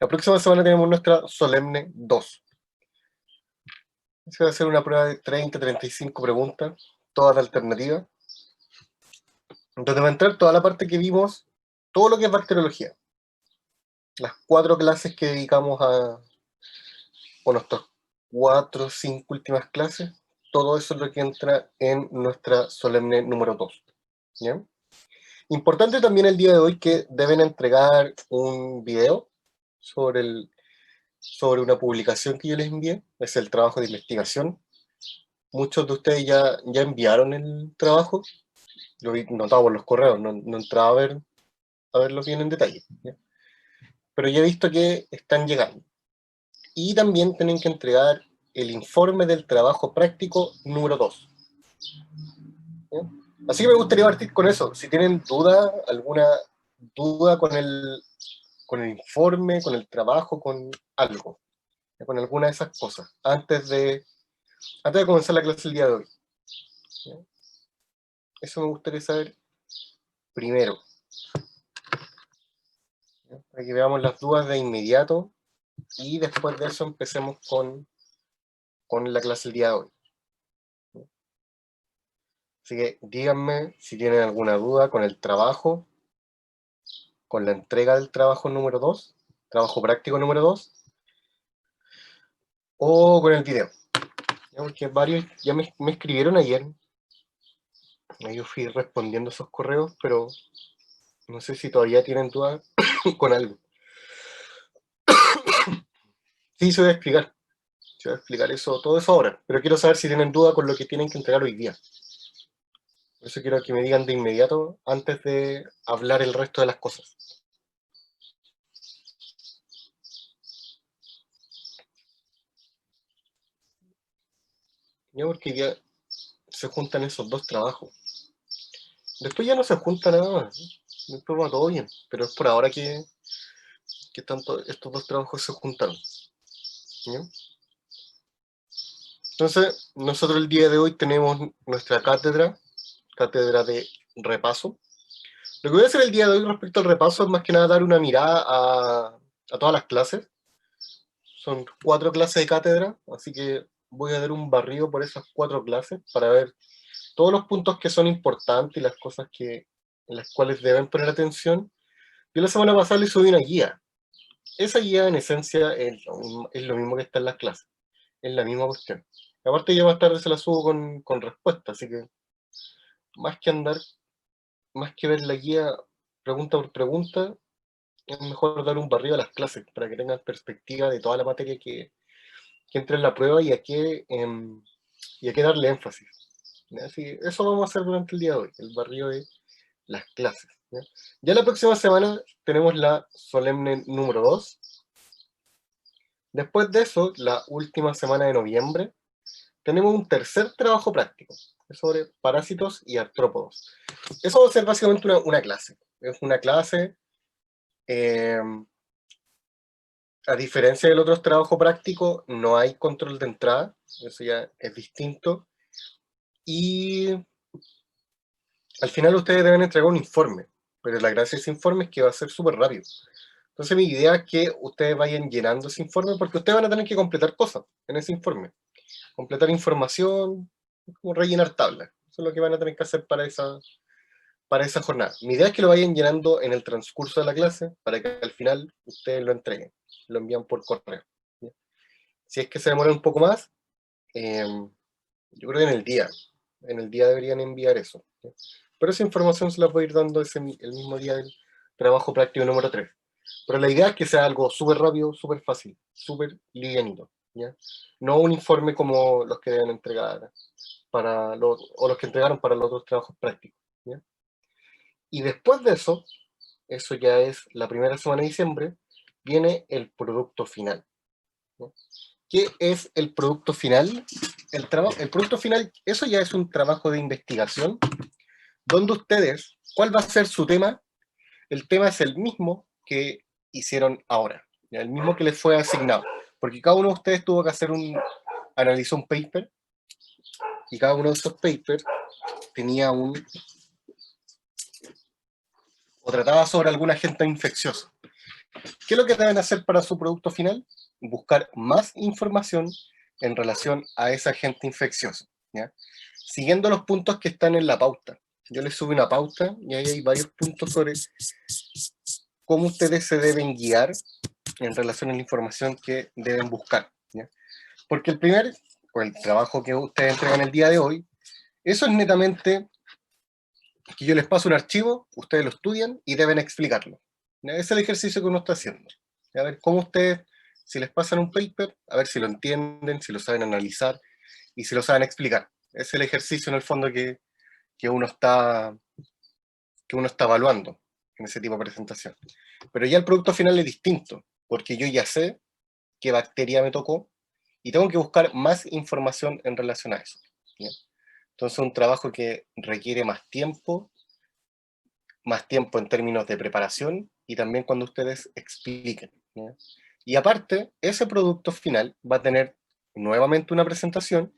La próxima semana tenemos nuestra Solemne 2. Se va a hacer una prueba de 30-35 preguntas, todas de alternativa, donde va a entrar toda la parte que vimos, todo lo que es bacteriología. Las 4 clases que dedicamos a, o nuestras 4 o 5 últimas clases, todo eso es lo que entra en nuestra Solemne número 2. ¿Ya? Importante también el día de hoy que deben entregar un video sobre una publicación que yo les envié, es el trabajo de investigación. Muchos de ustedes ya enviaron el trabajo, lo vi notado por los correos, no entraba a verlo bien en detalle, ¿ya? Pero ya he visto que están llegando. Y también tienen que entregar el informe del trabajo práctico número 2. ¿Ya? Así que me gustaría partir con eso. Si tienen alguna duda con el informe, con el trabajo, con algo, con alguna de esas cosas, antes de comenzar la clase el día de hoy. ¿Ya? Eso me gustaría saber primero. ¿Ya? Para que veamos las dudas de inmediato y después de eso empecemos con la clase el día de hoy. ¿Ya? Así que díganme si tienen alguna duda con el trabajo, con la entrega del trabajo número 2, trabajo práctico número 2, o con el video. ¿Ya? Porque varios ya me escribieron ayer. Yo fui respondiendo esos correos, pero no sé si todavía tienen dudas con algo. Sí, se voy a explicar. Se va a explicar todo eso ahora. Pero quiero saber si tienen duda con lo que tienen que entregar hoy día. Por eso quiero que me digan de inmediato antes de hablar el resto de las cosas. Ya, porque ya se juntan esos dos trabajos. Después ya no se junta nada más. Después va todo bien. Pero es por ahora que tanto estos dos trabajos se juntaron. ¿Ya? Entonces, nosotros el día de hoy tenemos nuestra cátedra de repaso. Lo que voy a hacer el día de hoy respecto al repaso es más que nada dar una mirada a todas las clases. Son 4 clases de cátedra, así que voy a dar un barrido por esas 4 clases para ver todos los puntos que son importantes y las cosas en las cuales deben poner atención. Yo la semana pasada les subí una guía. Esa guía en esencia es lo mismo que está en las clases, es la misma cuestión. Aparte ya más tarde se la subo con respuesta, así que más que ver la guía pregunta por pregunta, es mejor dar un barrido a las clases para que tengan perspectiva de toda la materia que entra en la prueba y a qué darle énfasis. Así, eso vamos a hacer durante el día de hoy, el barrido de las clases. Ya la próxima semana tenemos la solemne número 2. Después de eso, la última semana de noviembre, tenemos un tercer trabajo práctico sobre parásitos y artrópodos. Eso va a ser básicamente una clase. Es una clase, a diferencia del otro trabajo práctico, no hay control de entrada, eso ya es distinto. Y al final ustedes deben entregar un informe, pero la gracia de ese informe es que va a ser súper rápido. Entonces mi idea es que ustedes vayan llenando ese informe porque ustedes van a tener que completar cosas en ese informe. Completar información, como rellenar tablas. Eso es lo que van a tener que hacer para esa jornada. Mi idea es que lo vayan llenando en el transcurso de la clase para que al final ustedes lo entreguen, lo envían por correo. ¿Ya? Si es que se demora un poco más, yo creo que en el día deberían enviar eso. ¿Ya? Pero esa información se la voy a ir dando el mismo día del trabajo práctico número 3. Pero la idea es que sea algo súper rápido, súper fácil, súper livianito. ¿Ya? No un informe como los que deben entregar o los que entregaron para los otros trabajos prácticos. ¿Ya? Y después de eso ya es la primera semana de diciembre, viene el producto final. ¿Ya? ¿Qué es el producto final? El producto final, eso ya es un trabajo de investigación, donde ustedes, ¿cuál va a ser su tema? El tema es el mismo que hicieron ahora, ¿ya? El mismo que les fue asignado, porque cada uno de ustedes tuvo que analizó un paper, y cada uno de esos papers tenía o trataba sobre algún agente infeccioso. ¿Qué es lo que deben hacer para su producto final? Buscar más información en relación a ese agente infeccioso, ¿ya? Siguiendo los puntos que están en la pauta. Yo les subo una pauta y ahí hay varios puntos sobre cómo ustedes se deben guiar en relación a la información que deben buscar, ¿ya? Porque el primer, o el trabajo que ustedes entregan el día de hoy, eso es netamente que yo les paso un archivo, ustedes lo estudian y deben explicarlo. ¿Ya? Ese es el ejercicio que uno está haciendo. A ver cómo ustedes, si les pasan un paper, a ver si lo entienden, si lo saben analizar y si lo saben explicar. Ese es el ejercicio en el fondo que uno está, que uno está evaluando en ese tipo de presentación. Pero ya el producto final es distinto, porque yo ya sé qué bacteria me tocó y tengo que buscar más información en relación a eso, ¿ya? Entonces un trabajo que requiere más tiempo en términos de preparación y también cuando ustedes expliquen, ¿ya? Y aparte, ese producto final va a tener nuevamente una presentación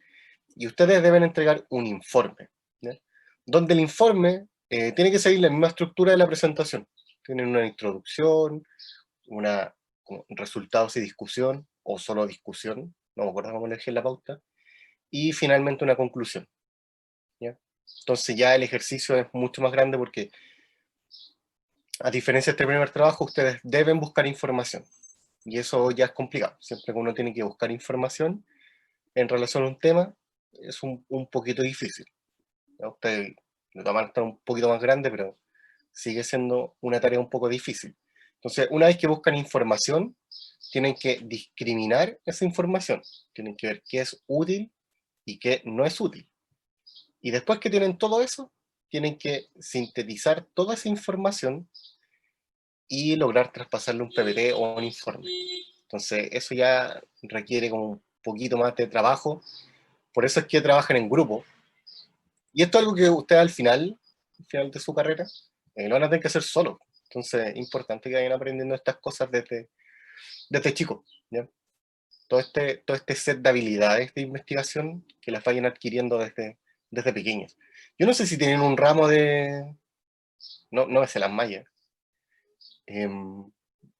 y ustedes deben entregar un informe, ¿ya? Donde el informe tiene que seguir la misma estructura de la presentación. Tienen una introducción, una resultados y discusión, o solo discusión, no me acuerdo cómo elegí la pauta, y finalmente una conclusión, ¿ya? Entonces ya el ejercicio es mucho más grande porque, a diferencia de este primer trabajo, ustedes deben buscar información. Y eso ya es complicado. Siempre que uno tiene que buscar información en relación a un tema, es un poquito difícil, ¿ya? Ustedes lo toman hasta un poquito más grande, pero sigue siendo una tarea un poco difícil. Entonces, una vez que buscan información, tienen que discriminar esa información. Tienen que ver qué es útil y qué no es útil. Y después que tienen todo eso, tienen que sintetizar toda esa información y lograr traspasarle un PPT o un informe. Entonces, eso ya requiere como un poquito más de trabajo. Por eso es que trabajan en grupo. Y esto es algo que ustedes al final de su carrera, lo van a tener que hacer solo. Entonces, es importante que vayan aprendiendo estas cosas desde chicos, ¿ya? Todo este set de habilidades de investigación que las vayan adquiriendo desde pequeños. Yo no sé si tienen un ramo de... No, no me sé las mallas.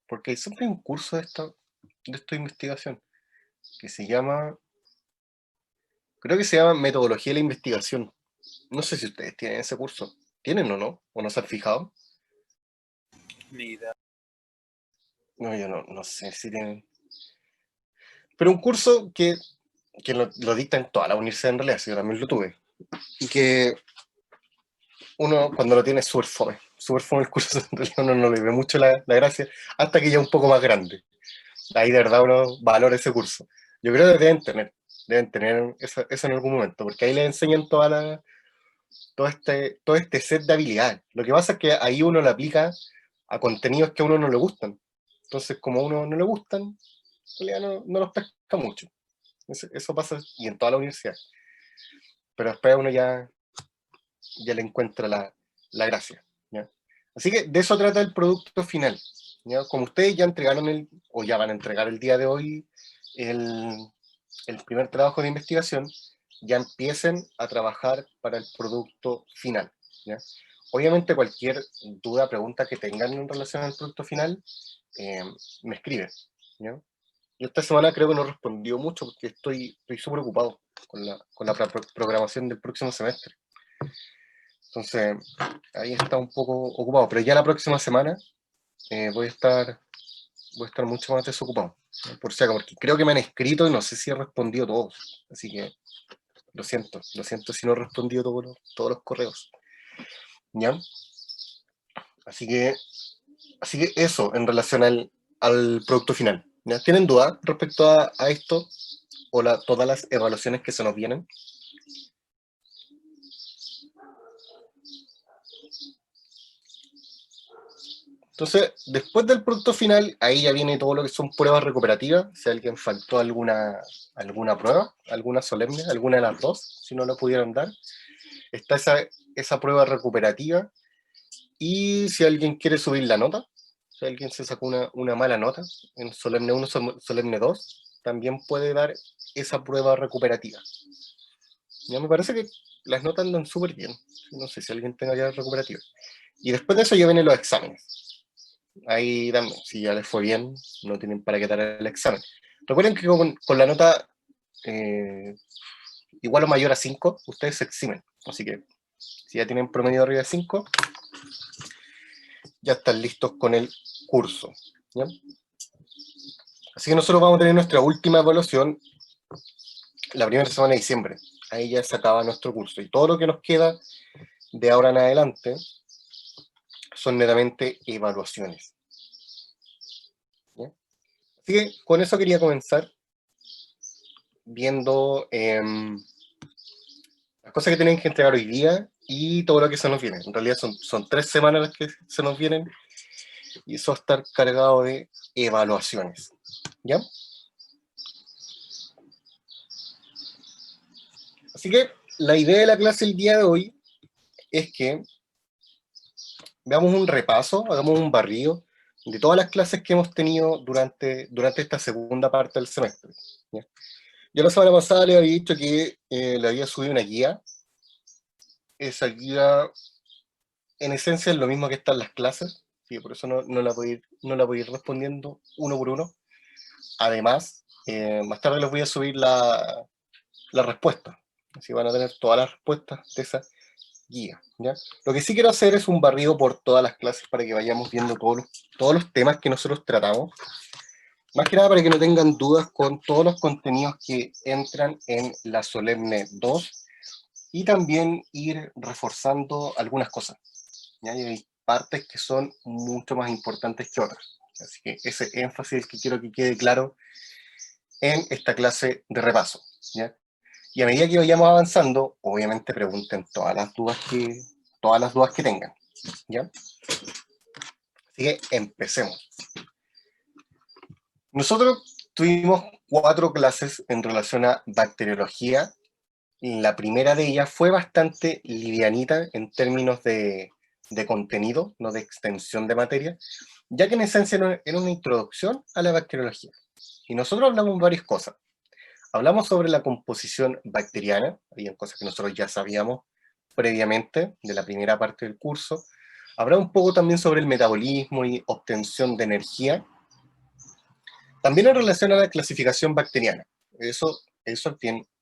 Porque siempre hay un curso de esta investigación que se llama... Creo que se llama Metodología de la Investigación. No sé si ustedes tienen ese curso. ¿Tienen o no? ¿O no se han fijado? Ni idea. No, yo no sé si tienen. Pero un curso que lo dicta en toda la universidad en realidad, sí, yo también lo tuve. Y que uno cuando lo tiene es súper fome el curso, en realidad uno no le ve mucho la gracia, hasta que ya un poco más grande. Ahí de verdad uno valora ese curso. Yo creo que deben tener eso en algún momento, porque ahí les enseñan todo este set de habilidades. Lo que pasa es que ahí uno lo aplica a contenidos que a uno no le gustan. Entonces, como a uno no le gustan, en realidad no los pesca mucho. Eso pasa y en toda la universidad. Pero después uno ya le encuentra la gracia, ¿ya? Así que de eso trata el producto final, ¿ya? Como ustedes ya entregaron o ya van a entregar el día de hoy el, el primer trabajo de investigación, ya empiecen a trabajar para el producto final, ¿ya? Obviamente cualquier duda, pregunta que tengan en relación al producto final, eh, me escriben, ¿ya? Yo esta semana creo que no respondió mucho porque estoy súper ocupado con la programación del próximo semestre. Entonces, ahí está un poco ocupado, pero ya la próxima semana voy a estar mucho más desocupado, ¿no? Por si acaso, porque creo que me han escrito y no sé si he respondido todos. Así que lo siento si no he respondido todos los correos. ¿Ya? Así que, así que eso en relación al producto final. ¿Ya? ¿Tienen duda respecto a esto o todas las evaluaciones que se nos vienen? Entonces, después del producto final, ahí ya viene todo lo que son pruebas recuperativas. Si a alguien faltó alguna prueba, alguna solemne, alguna de las dos, si no lo pudieron dar, está esa prueba recuperativa. Y si alguien quiere subir la nota, si alguien se sacó una mala nota en solemne 1, solemne 2, también puede dar esa prueba recuperativa. Ya me parece que las notas andan súper bien. No sé si alguien tenga ya recuperativa. Y después de eso ya vienen los exámenes. ahí también, si ya les fue bien, no tienen para qué dar el examen. Recuerden que con la nota igual o mayor a 5, ustedes se eximen. Así que si ya tienen promedio arriba de 5, ya están listos con el curso, ¿ya? Así que nosotros vamos a tener nuestra última evaluación la primera semana de diciembre. Ahí ya se acaba nuestro curso. Y todo lo que nos queda de ahora en adelante son netamente evaluaciones, ¿ya? Así que con eso quería comenzar viendo las cosas que tienen que entregar hoy día y todo lo que se nos viene. En realidad son 3 semanas las que se nos vienen y eso va a estar cargado de evaluaciones, ¿ya? Así que la idea de la clase el día de hoy es que veamos un repaso, hagamos un barrido de todas las clases que hemos tenido durante esta segunda parte del semestre, ¿ya? Yo la semana pasada le había dicho que le había subido una guía. Esa guía, en esencia, es lo mismo que están las clases, ¿sí? Por eso no la voy a ir respondiendo uno por uno. Además, más tarde les voy a subir la respuesta. Así van a tener todas las respuestas de esa guía, ¿ya? Lo que sí quiero hacer es un barrido por todas las clases para que vayamos viendo todos los temas que nosotros tratamos. Más que nada para que no tengan dudas con todos los contenidos que entran en la Solemne 2 y también ir reforzando algunas cosas, ¿ya? Y hay partes que son mucho más importantes que otras. Así que ese énfasis es el que quiero que quede claro en esta clase de repaso, ¿ya? Y a medida que vayamos avanzando, obviamente pregunten todas las dudas que tengan, ¿ya? Así que empecemos. Nosotros tuvimos 4 clases en relación a bacteriología. La primera de ellas fue bastante livianita en términos de contenido, no de extensión de materia, ya que en esencia era una introducción a la bacteriología. Y nosotros hablamos varias cosas. Hablamos sobre la composición bacteriana, había cosas que nosotros ya sabíamos previamente de la primera parte del curso. Habrá un poco también sobre el metabolismo y obtención de energía. También en relación a la clasificación bacteriana. Eso es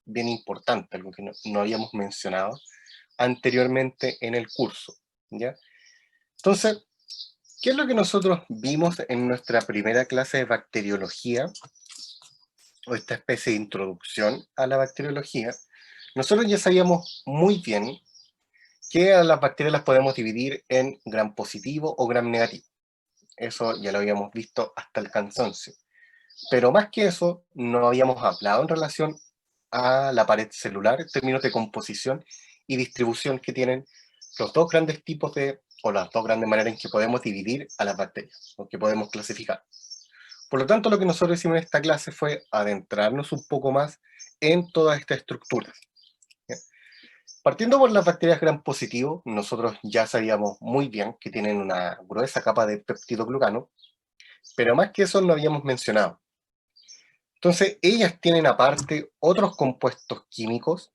bien importante, algo que no habíamos mencionado anteriormente en el curso, ¿ya? Entonces, ¿qué es lo que nosotros vimos en nuestra primera clase de bacteriología, o esta especie de introducción a la bacteriología? Nosotros ya sabíamos muy bien que a las bacterias las podemos dividir en gram positivo o gram negativo. Eso ya lo habíamos visto hasta el cansancio. Pero más que eso, no habíamos hablado en relación a la pared celular en términos de composición y distribución que tienen los dos grandes tipos o las dos grandes maneras en que podemos dividir a las bacterias, o que podemos clasificar. Por lo tanto, lo que nosotros hicimos en esta clase fue adentrarnos un poco más en todas estas estructuras, ¿ya? Partiendo por las bacterias gram positivo, nosotros ya sabíamos muy bien que tienen una gruesa capa de peptidoglucano, pero más que eso no habíamos mencionado. Entonces, ellas tienen aparte otros compuestos químicos,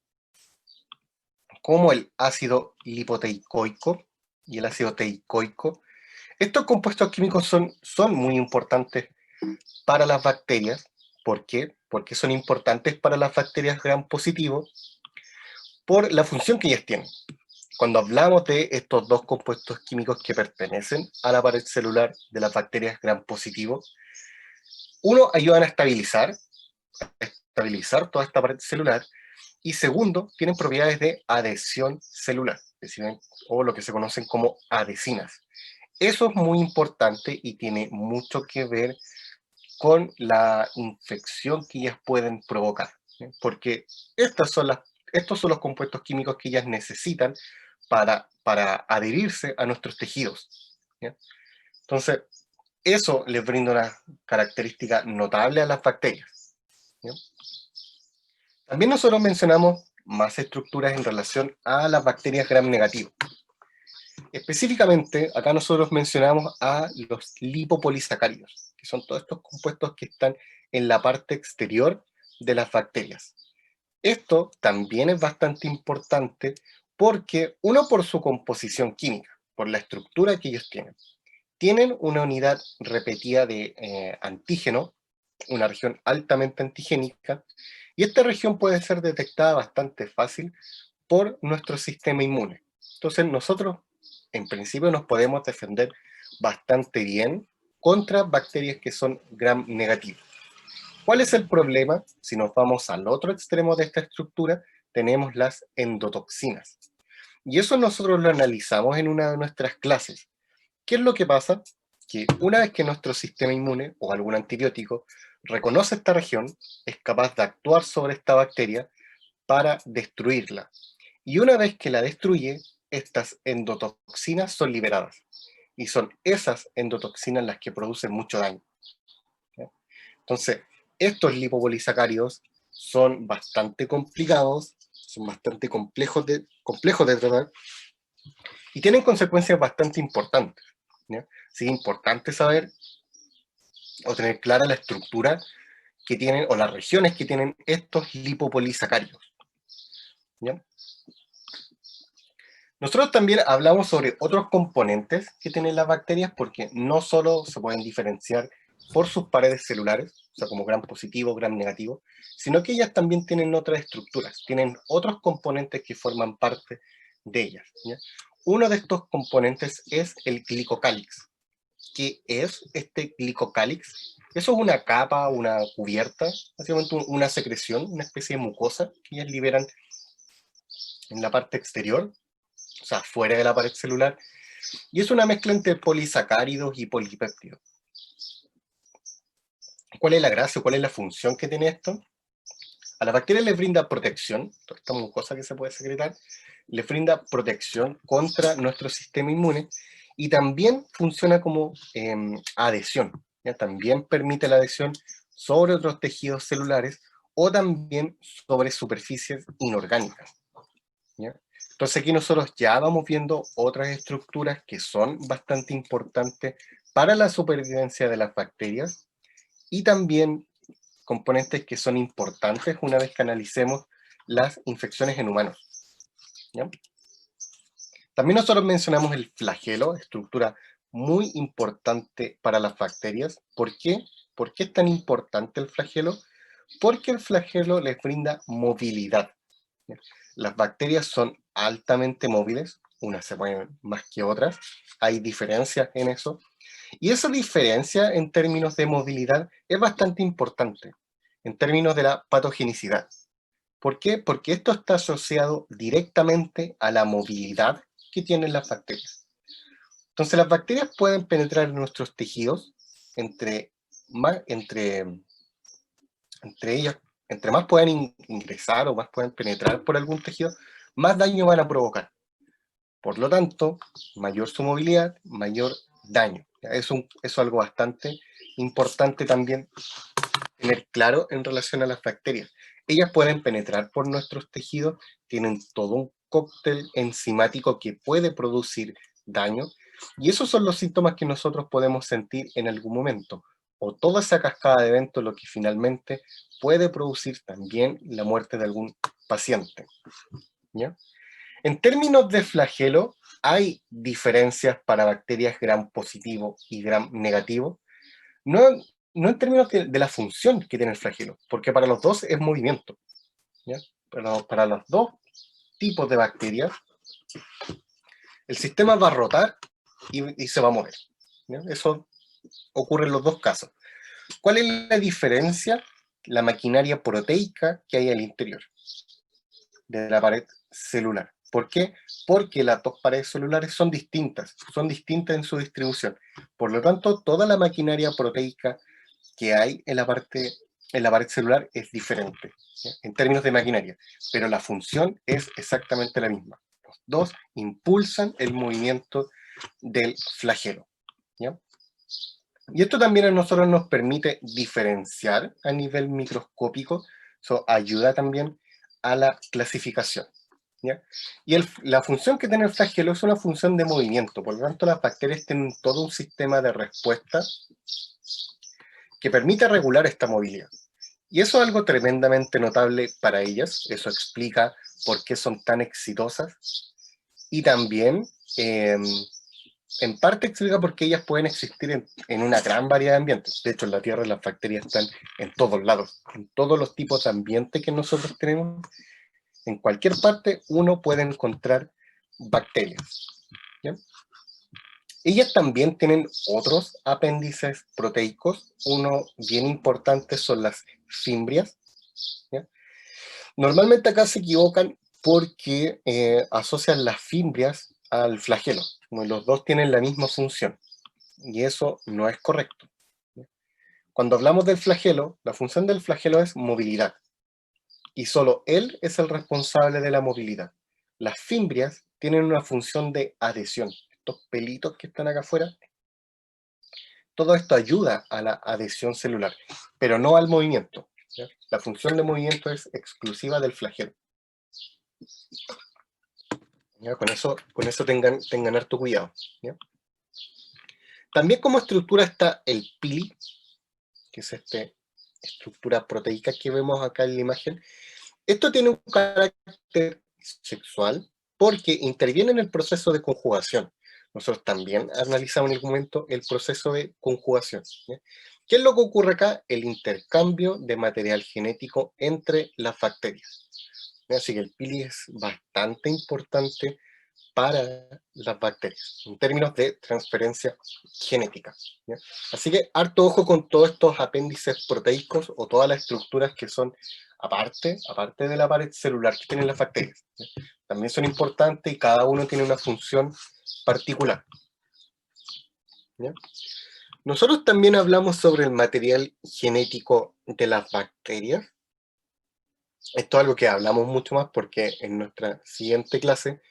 como el ácido lipoteicoico y el ácido teicoico. Estos compuestos químicos son muy importantes para las bacterias. ¿Por qué? Porque son importantes para las bacterias gram positivo por la función que ellas tienen. Cuando hablamos de estos dos compuestos químicos que pertenecen a la pared celular de las bacterias gram positivo, uno, ayudan a estabilizar toda esta pared celular, y segundo, tienen propiedades de adhesión celular, o lo que se conocen como adhesinas. Eso es muy importante y tiene mucho que ver con la infección que ellas pueden provocar, ¿sí? Porque estos son los compuestos químicos que ellas necesitan para adherirse a nuestros tejidos, ¿sí? Entonces, eso les brinda una característica notable a las bacterias, ¿sí? También nosotros mencionamos más estructuras en relación a las bacterias gram negativo. Específicamente, acá nosotros mencionamos a los lipopolisacáridos, que son todos estos compuestos que están en la parte exterior de las bacterias. Esto también es bastante importante porque, uno, por su composición química, por la estructura que ellos tienen, tienen una unidad repetida de antígeno, una región altamente antigénica, y esta región puede ser detectada bastante fácil por nuestro sistema inmune. Entonces nosotros, en principio, nos podemos defender bastante bien contra bacterias que son gram negativas. ¿Cuál es el problema? Si nos vamos al otro extremo de esta estructura, tenemos las endotoxinas. Y eso nosotros lo analizamos en una de nuestras clases. ¿Qué es lo que pasa? Que una vez que nuestro sistema inmune o algún antibiótico reconoce esta región, es capaz de actuar sobre esta bacteria para destruirla. Y una vez que la destruye, estas endotoxinas son liberadas. Y son esas endotoxinas las que producen mucho daño. ¿Ya? Entonces, estos lipopolisacáridos son bastante complicados, son bastante complejos de tratar y tienen consecuencias bastante importantes. ¿Ya? Sí, es importante saber o tener clara la estructura que tienen o las regiones que tienen estos lipopolisacáridos. ¿Ya? Nosotros también hablamos sobre otros componentes que tienen las bacterias porque no solo se pueden diferenciar por sus paredes celulares, o sea, como gram positivo, gram negativo, sino que ellas también tienen otras estructuras, tienen otros componentes que forman parte de ellas. ¿Ya? Uno de estos componentes es el glicocálix. ¿Qué es este glicocálix? Eso es una capa, una cubierta, básicamente una secreción, una especie de mucosa que ellas liberan en la parte exterior, o sea, fuera de la pared celular, y es una mezcla entre polisacáridos y polipéptidos. ¿Cuál es la gracia? ¿Cuál es la función que tiene esto? A las bacterias les brinda protección, toda esta mucosa que se puede secretar, les brinda protección contra nuestro sistema inmune y también funciona como adhesión, ¿ya? También permite la adhesión sobre otros tejidos celulares o también sobre superficies inorgánicas. ¿Ya? Entonces aquí nosotros ya vamos viendo otras estructuras que son bastante importantes para la supervivencia de las bacterias y también componentes que son importantes una vez que analicemos las infecciones en humanos. ¿Ya? También nosotros mencionamos el flagelo, estructura muy importante para las bacterias. ¿Por qué? ¿Por qué es tan importante el flagelo? Porque el flagelo les brinda movilidad. ¿Ya? Las bacterias son altamente móviles, unas se mueven más que otras, hay diferencias en eso, y esa diferencia en términos de movilidad es bastante importante, en términos de la patogenicidad. ¿Por qué? Porque esto está asociado directamente a la movilidad que tienen las bacterias. Entonces las bacterias pueden penetrar en nuestros tejidos entre, entre ellas, entre más puedan ingresar o más puedan penetrar por algún tejido, más daño van a provocar. Por lo tanto, mayor su movilidad, mayor daño. Eso es algo bastante importante también tener claro en relación a las bacterias. Ellas pueden penetrar por nuestros tejidos, tienen todo un cóctel enzimático que puede producir daño, y esos son los síntomas que nosotros podemos sentir en algún momento, o toda esa cascada de eventos lo que finalmente puede producir también la muerte de algún paciente. ¿Ya? En términos de flagelo, hay diferencias para bacterias gram positivo y gram negativo, no, no en términos de la función que tiene el flagelo, porque para los dos es movimiento. ¿Ya? Para los dos tipos de bacterias, el sistema va a rotar y se va a mover. ¿Ya? Eso ocurre en los dos casos. ¿Cuál es la diferencia? La maquinaria proteica que hay al interior de la pared celular. ¿Por qué? Porque las dos paredes celulares son distintas en su distribución. Por lo tanto, toda la maquinaria proteica que hay en la pared celular es diferente, ¿ya? En términos de maquinaria, pero la función es exactamente la misma. Los dos impulsan el movimiento del flagelo. ¿Ya? Y esto también a nosotros nos permite diferenciar a nivel microscópico, eso ayuda también a la clasificación. ¿Ya? Y la función que tiene el flagelo es una función de movimiento, por lo tanto las bacterias tienen todo un sistema de respuesta que permite regular esta movilidad. Y eso es algo tremendamente notable para ellas, eso explica por qué son tan exitosas y también en parte explica por qué ellas pueden existir en una gran variedad de ambientes. De hecho, en la Tierra las bacterias están en todos lados, en todos los tipos de ambientes que nosotros tenemos. En cualquier parte uno puede encontrar bacterias. ¿Ya? Ellas también tienen otros apéndices proteicos. Uno bien importante son las fimbrias. ¿Ya? Normalmente acá se equivocan porque asocian las fimbrias al flagelo. Los dos tienen la misma función. Y eso no es correcto. Cuando hablamos del flagelo, la función del flagelo es movilidad. Y solo él es el responsable de la movilidad. Las fimbrias tienen una función de adhesión. Estos pelitos que están acá afuera, todo esto ayuda a la adhesión celular, pero no al movimiento. ¿Ya? La función de movimiento es exclusiva del flagelo. ¿Ya? Con eso tengan harto cuidado. ¿Ya? También como estructura está el pili, que es esta estructura proteica que vemos acá en la imagen. Esto tiene un carácter sexual porque interviene en el proceso de conjugación. Nosotros también analizamos en algún momento el proceso de conjugación. ¿Ya? ¿Qué es lo que ocurre acá? El intercambio de material genético entre las bacterias. ¿Ya? Así que el pili es bastante importante para las bacterias, en términos de transferencia genética. ¿Ya? Así que harto ojo con todos estos apéndices proteicos o todas las estructuras que son aparte de la pared celular que tienen las bacterias. ¿Ya? También son importantes y cada uno tiene una función particular. ¿Ya? Nosotros también hablamos sobre el material genético de las bacterias. Esto es algo que hablamos mucho más porque en nuestra siguiente clase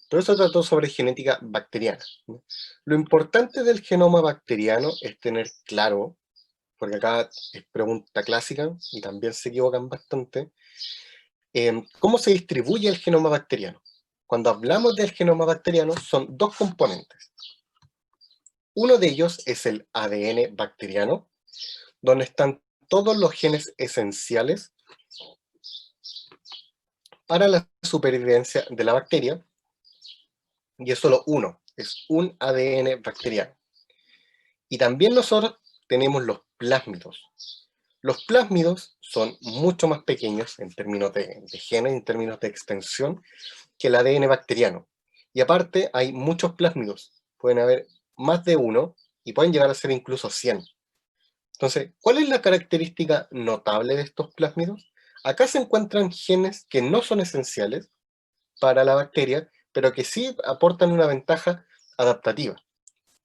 todo eso trató sobre genética bacteriana. ¿No? Lo importante del genoma bacteriano es tener claro, porque acá es pregunta clásica y también se equivocan bastante, cómo se distribuye el genoma bacteriano. Cuando hablamos del genoma bacteriano son dos componentes. Uno de ellos es el ADN bacteriano, donde están todos los genes esenciales para la supervivencia de la bacteria, y es solo uno, es un ADN bacteriano. Y también nosotros tenemos los plásmidos. Los plásmidos son mucho más pequeños en términos de genes, en términos de extensión, que el ADN bacteriano. Y aparte hay muchos plásmidos, pueden haber más de uno y pueden llegar a ser incluso 100. Entonces, ¿cuál es la característica notable de estos plásmidos? Acá se encuentran genes que no son esenciales para la bacteria, pero que sí aportan una ventaja adaptativa.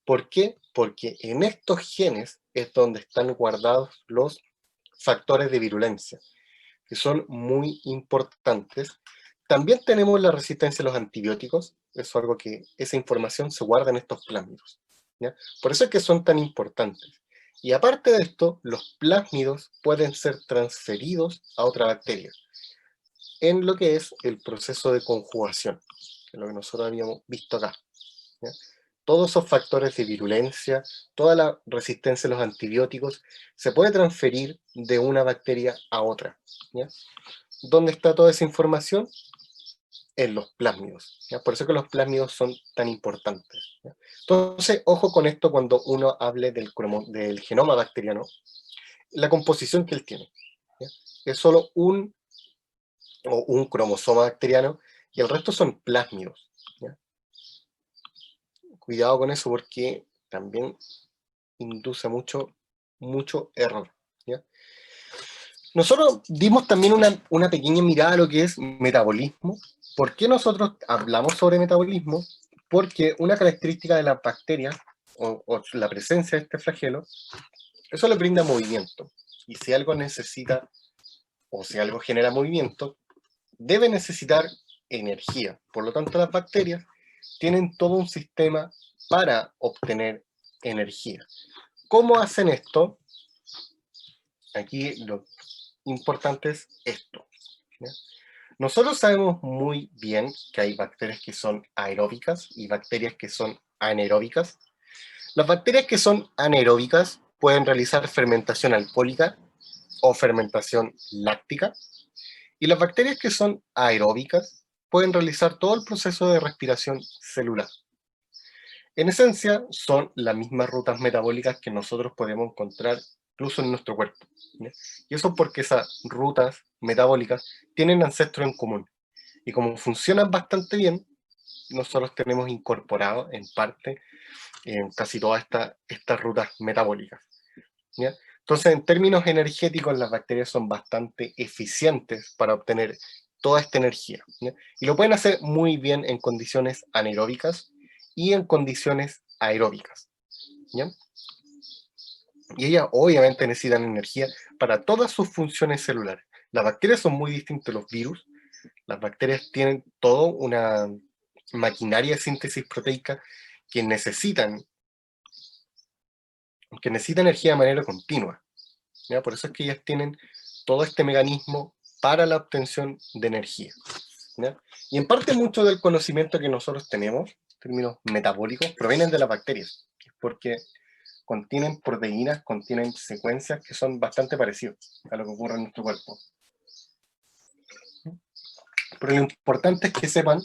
¿Por qué? Porque en estos genes es donde están guardados los factores de virulencia, que son muy importantes. También tenemos la resistencia a los antibióticos, es algo que esa información se guarda en estos plásmidos. ¿Ya? Por eso es que son tan importantes. Y aparte de esto, los plásmidos pueden ser transferidos a otra bacteria, en lo que es el proceso de conjugación, que es lo que nosotros habíamos visto acá. ¿Ya? Todos esos factores de virulencia, toda la resistencia a los antibióticos, se puede transferir de una bacteria a otra. ¿Ya? ¿Dónde está toda esa información? En los plásmidos. ¿Ya? Por eso que los plásmidos son tan importantes. ¿Ya? Entonces, ojo con esto cuando uno hable del genoma bacteriano, la composición que él tiene. ¿Ya? Es solo un cromosoma bacteriano y el resto son plásmidos. ¿Ya? Cuidado con eso porque también induce mucho error. ¿Ya? Nosotros dimos también una pequeña mirada a lo que es metabolismo. ¿Por qué nosotros hablamos sobre metabolismo? Porque una característica de las bacterias, o la presencia de este flagelo, eso le brinda movimiento. Y si algo necesita, o si algo genera movimiento, debe necesitar energía. Por lo tanto, las bacterias tienen todo un sistema para obtener energía. ¿Cómo hacen esto? Aquí lo importante es esto. ¿Ya? Nosotros sabemos muy bien que hay bacterias que son aeróbicas y bacterias que son anaeróbicas. Las bacterias que son anaeróbicas pueden realizar fermentación alcohólica o fermentación láctica, y las bacterias que son aeróbicas pueden realizar todo el proceso de respiración celular. En esencia, son las mismas rutas metabólicas que nosotros podemos encontrar incluso en nuestro cuerpo, ¿ya? Y eso porque esas rutas metabólicas tienen ancestros en común. Y como funcionan bastante bien, nosotros tenemos incorporado en parte en casi todas estas rutas metabólicas, ¿ya? Entonces, en términos energéticos, las bacterias son bastante eficientes para obtener toda esta energía, ¿ya? Y lo pueden hacer muy bien en condiciones anaeróbicas y en condiciones aeróbicas, ¿ya? Y ellas obviamente necesitan energía para todas sus funciones celulares. Las bacterias son muy distintas a los virus. Las bacterias tienen toda una maquinaria de síntesis proteica que necesita energía de manera continua, ¿ya? Por eso es que ellas tienen todo este mecanismo para la obtención de energía, ¿ya? Y en parte mucho del conocimiento que nosotros tenemos, en términos metabólicos, provienen de las bacterias, porque contienen proteínas, contienen secuencias que son bastante parecidas a lo que ocurre en nuestro cuerpo. Pero lo importante es que sepan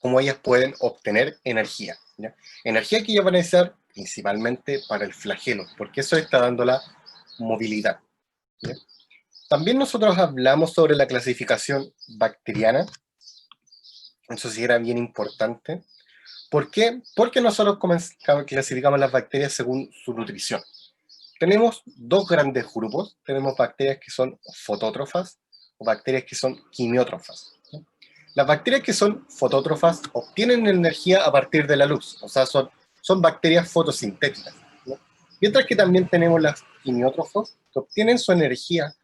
cómo ellas pueden obtener energía, ¿ya? Energía que ellas van a necesitar principalmente para el flagelo, porque eso está dando la movilidad, ¿ya? También nosotros hablamos sobre la clasificación bacteriana, eso sí era bien importante. ¿Por qué? Porque nosotros clasificamos las bacterias según su nutrición. Tenemos dos grandes grupos, tenemos bacterias que son fotótrofas o bacterias que son quimiótrofas. Las bacterias que son fotótrofas obtienen energía a partir de la luz, o sea, son bacterias fotosintéticas, ¿no? Mientras que también tenemos las quimiótrofos que obtienen su energía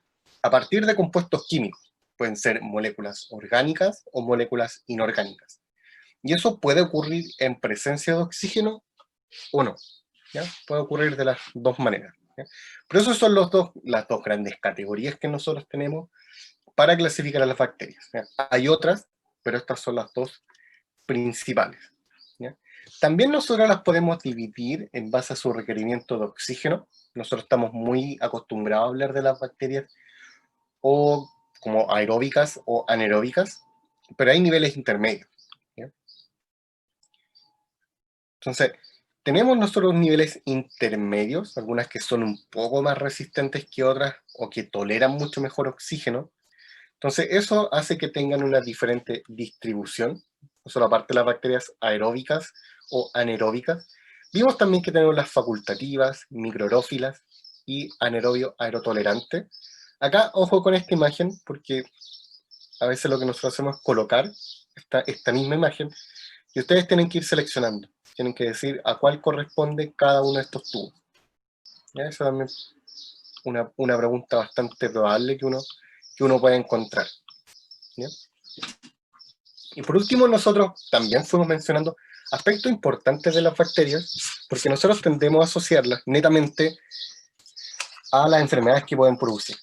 a partir de compuestos químicos, pueden ser moléculas orgánicas o moléculas inorgánicas. Y eso puede ocurrir en presencia de oxígeno o no, ¿ya? Puede ocurrir de las dos maneras, ¿ya? Pero esas son las dos grandes categorías que nosotros tenemos para clasificar a las bacterias, ¿ya? Hay otras, pero estas son las dos principales, ¿ya? También nosotros las podemos dividir en base a su requerimiento de oxígeno. Nosotros estamos muy acostumbrados a hablar de las bacterias o como aeróbicas o anaeróbicas, pero hay niveles intermedios, ¿ya? Entonces, tenemos nosotros niveles intermedios, algunas que son un poco más resistentes que otras o que toleran mucho mejor oxígeno. Entonces, eso hace que tengan una diferente distribución, no solo aparte de las bacterias aeróbicas o anaeróbicas. Vimos también que tenemos las facultativas, microrófilas y anaerobio aerotolerante. Acá, ojo con esta imagen, porque a veces lo que nosotros hacemos es colocar esta misma imagen y ustedes tienen que ir seleccionando. Tienen que decir a cuál corresponde cada uno de estos tubos, ¿ya? Esa también es una pregunta bastante probable que uno puede encontrar, ¿ya? Y por último, nosotros también fuimos mencionando aspectos importantes de las bacterias, porque nosotros tendemos a asociarlas netamente a las enfermedades que pueden producir.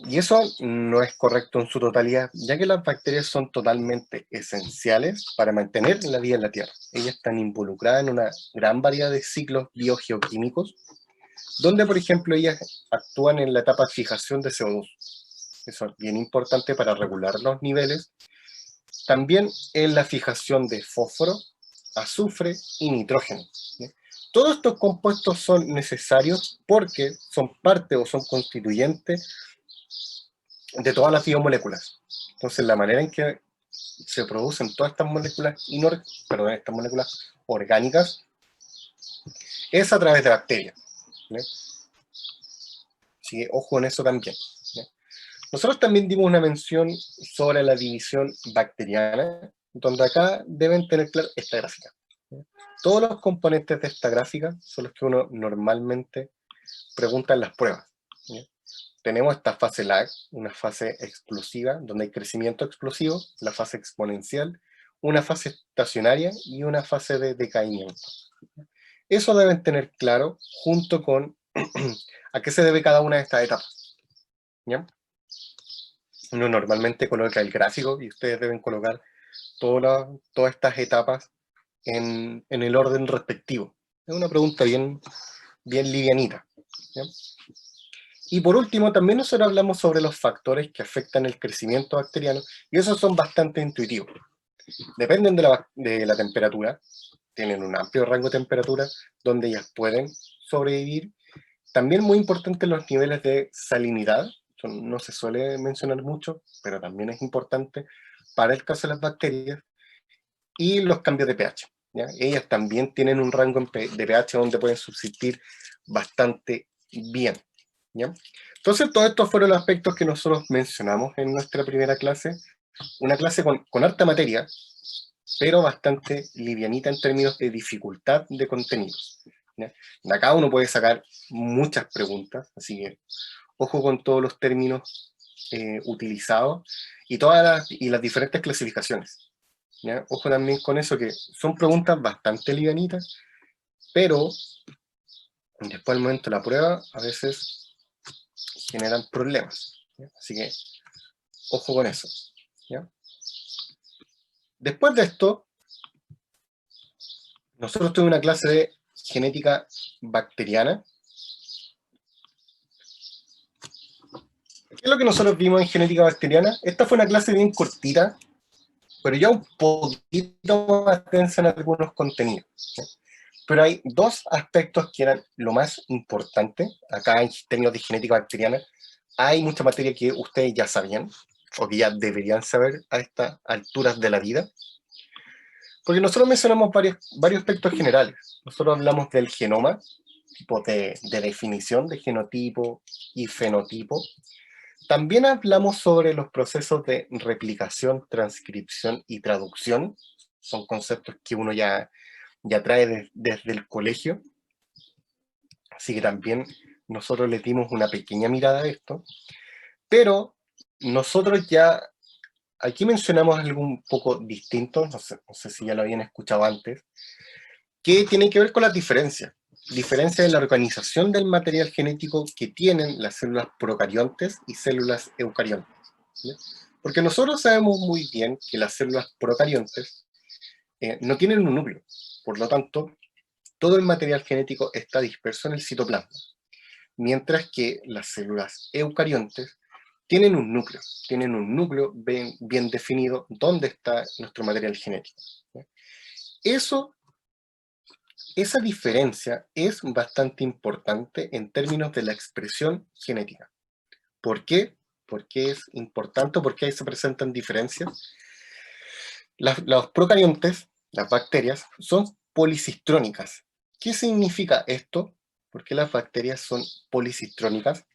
Y eso no es correcto en su totalidad, ya que las bacterias son totalmente esenciales para mantener la vida en la Tierra. Ellas están involucradas en una gran variedad de ciclos biogeoquímicos, donde, por ejemplo, ellas actúan en la etapa de fijación de CO2. Eso es bien importante para regular los niveles. También en la fijación de fósforo, azufre y nitrógeno, ¿sí? Todos estos compuestos son necesarios porque son parte o son constituyentes de todas las biomoléculas. Entonces, la manera en que se producen todas estas moléculas, estas moléculas orgánicas es a través de bacterias, ¿sí? Así que ojo en eso también, ¿sí? Nosotros también dimos una mención sobre la división bacteriana, donde acá deben tener clara esta gráfica, ¿sí? Todos los componentes de esta gráfica son los que uno normalmente pregunta en las pruebas, ¿sí? Tenemos esta fase lag, una fase explosiva, donde hay crecimiento explosivo, la fase exponencial, una fase estacionaria y una fase de decaimiento. Eso deben tener claro junto con a qué se debe cada una de estas etapas, ¿ya? Uno normalmente coloca el gráfico y ustedes deben colocar todas estas etapas en el orden respectivo. Es una pregunta bien livianita, ¿ya? Y por último, también nosotros hablamos sobre los factores que afectan el crecimiento bacteriano, y esos son bastante intuitivos. Dependen de la temperatura, tienen un amplio rango de temperatura donde ellas pueden sobrevivir. También muy importante los niveles de salinidad, no se suele mencionar mucho, pero también es importante para el caso de las bacterias, y los cambios de pH. ¿Ya? Ellas también tienen un rango de pH donde pueden subsistir bastante bien. ¿Ya? Entonces, todos estos fueron los aspectos que nosotros mencionamos en nuestra primera clase, una clase con harta materia, pero bastante livianita en términos de dificultad de contenidos. ¿Ya? De acá uno puede sacar muchas preguntas, así que ojo con todos los términos utilizados y las diferentes clasificaciones. ¿Ya? Ojo también con eso, que son preguntas bastante livianitas, pero después al momento de la prueba a veces generan problemas. ¿Ya? Así que ojo con eso. ¿Ya? Después de esto, nosotros tuvimos una clase de genética bacteriana. ¿Qué es lo que nosotros vimos en genética bacteriana? Esta fue una clase bien cortita, pero ya un poquito más densa en algunos contenidos. ¿Sí? Pero hay dos aspectos que eran lo más importante. Acá en términos de genética bacteriana hay mucha materia que ustedes ya sabían, o que ya deberían saber a estas alturas de la vida. Porque nosotros mencionamos varios aspectos generales. Nosotros hablamos del genoma, tipo de definición de genotipo y fenotipo. También hablamos sobre los procesos de replicación, transcripción y traducción. Son conceptos que uno ya trae desde el colegio. Así que también nosotros le dimos una pequeña mirada a esto. Pero nosotros ya, aquí mencionamos algo un poco distinto, no sé si ya lo habían escuchado antes, que tiene que ver con las diferencias. Diferencia en la organización del material genético que tienen las células procariontes y células eucariontes. ¿Sí? Porque nosotros sabemos muy bien que las células procariontes no tienen un núcleo, por lo tanto, todo el material genético está disperso en el citoplasma, mientras que las células eucariontes tienen un núcleo bien definido donde está nuestro material genético. ¿Sí? Esa diferencia es bastante importante en términos de la expresión genética. ¿Por qué? ¿Por qué es importante? ¿Por qué ahí se presentan diferencias? Los procariontes, las bacterias, son policistrónicas. ¿Qué significa esto? ¿Por qué las bacterias son policistrónicas?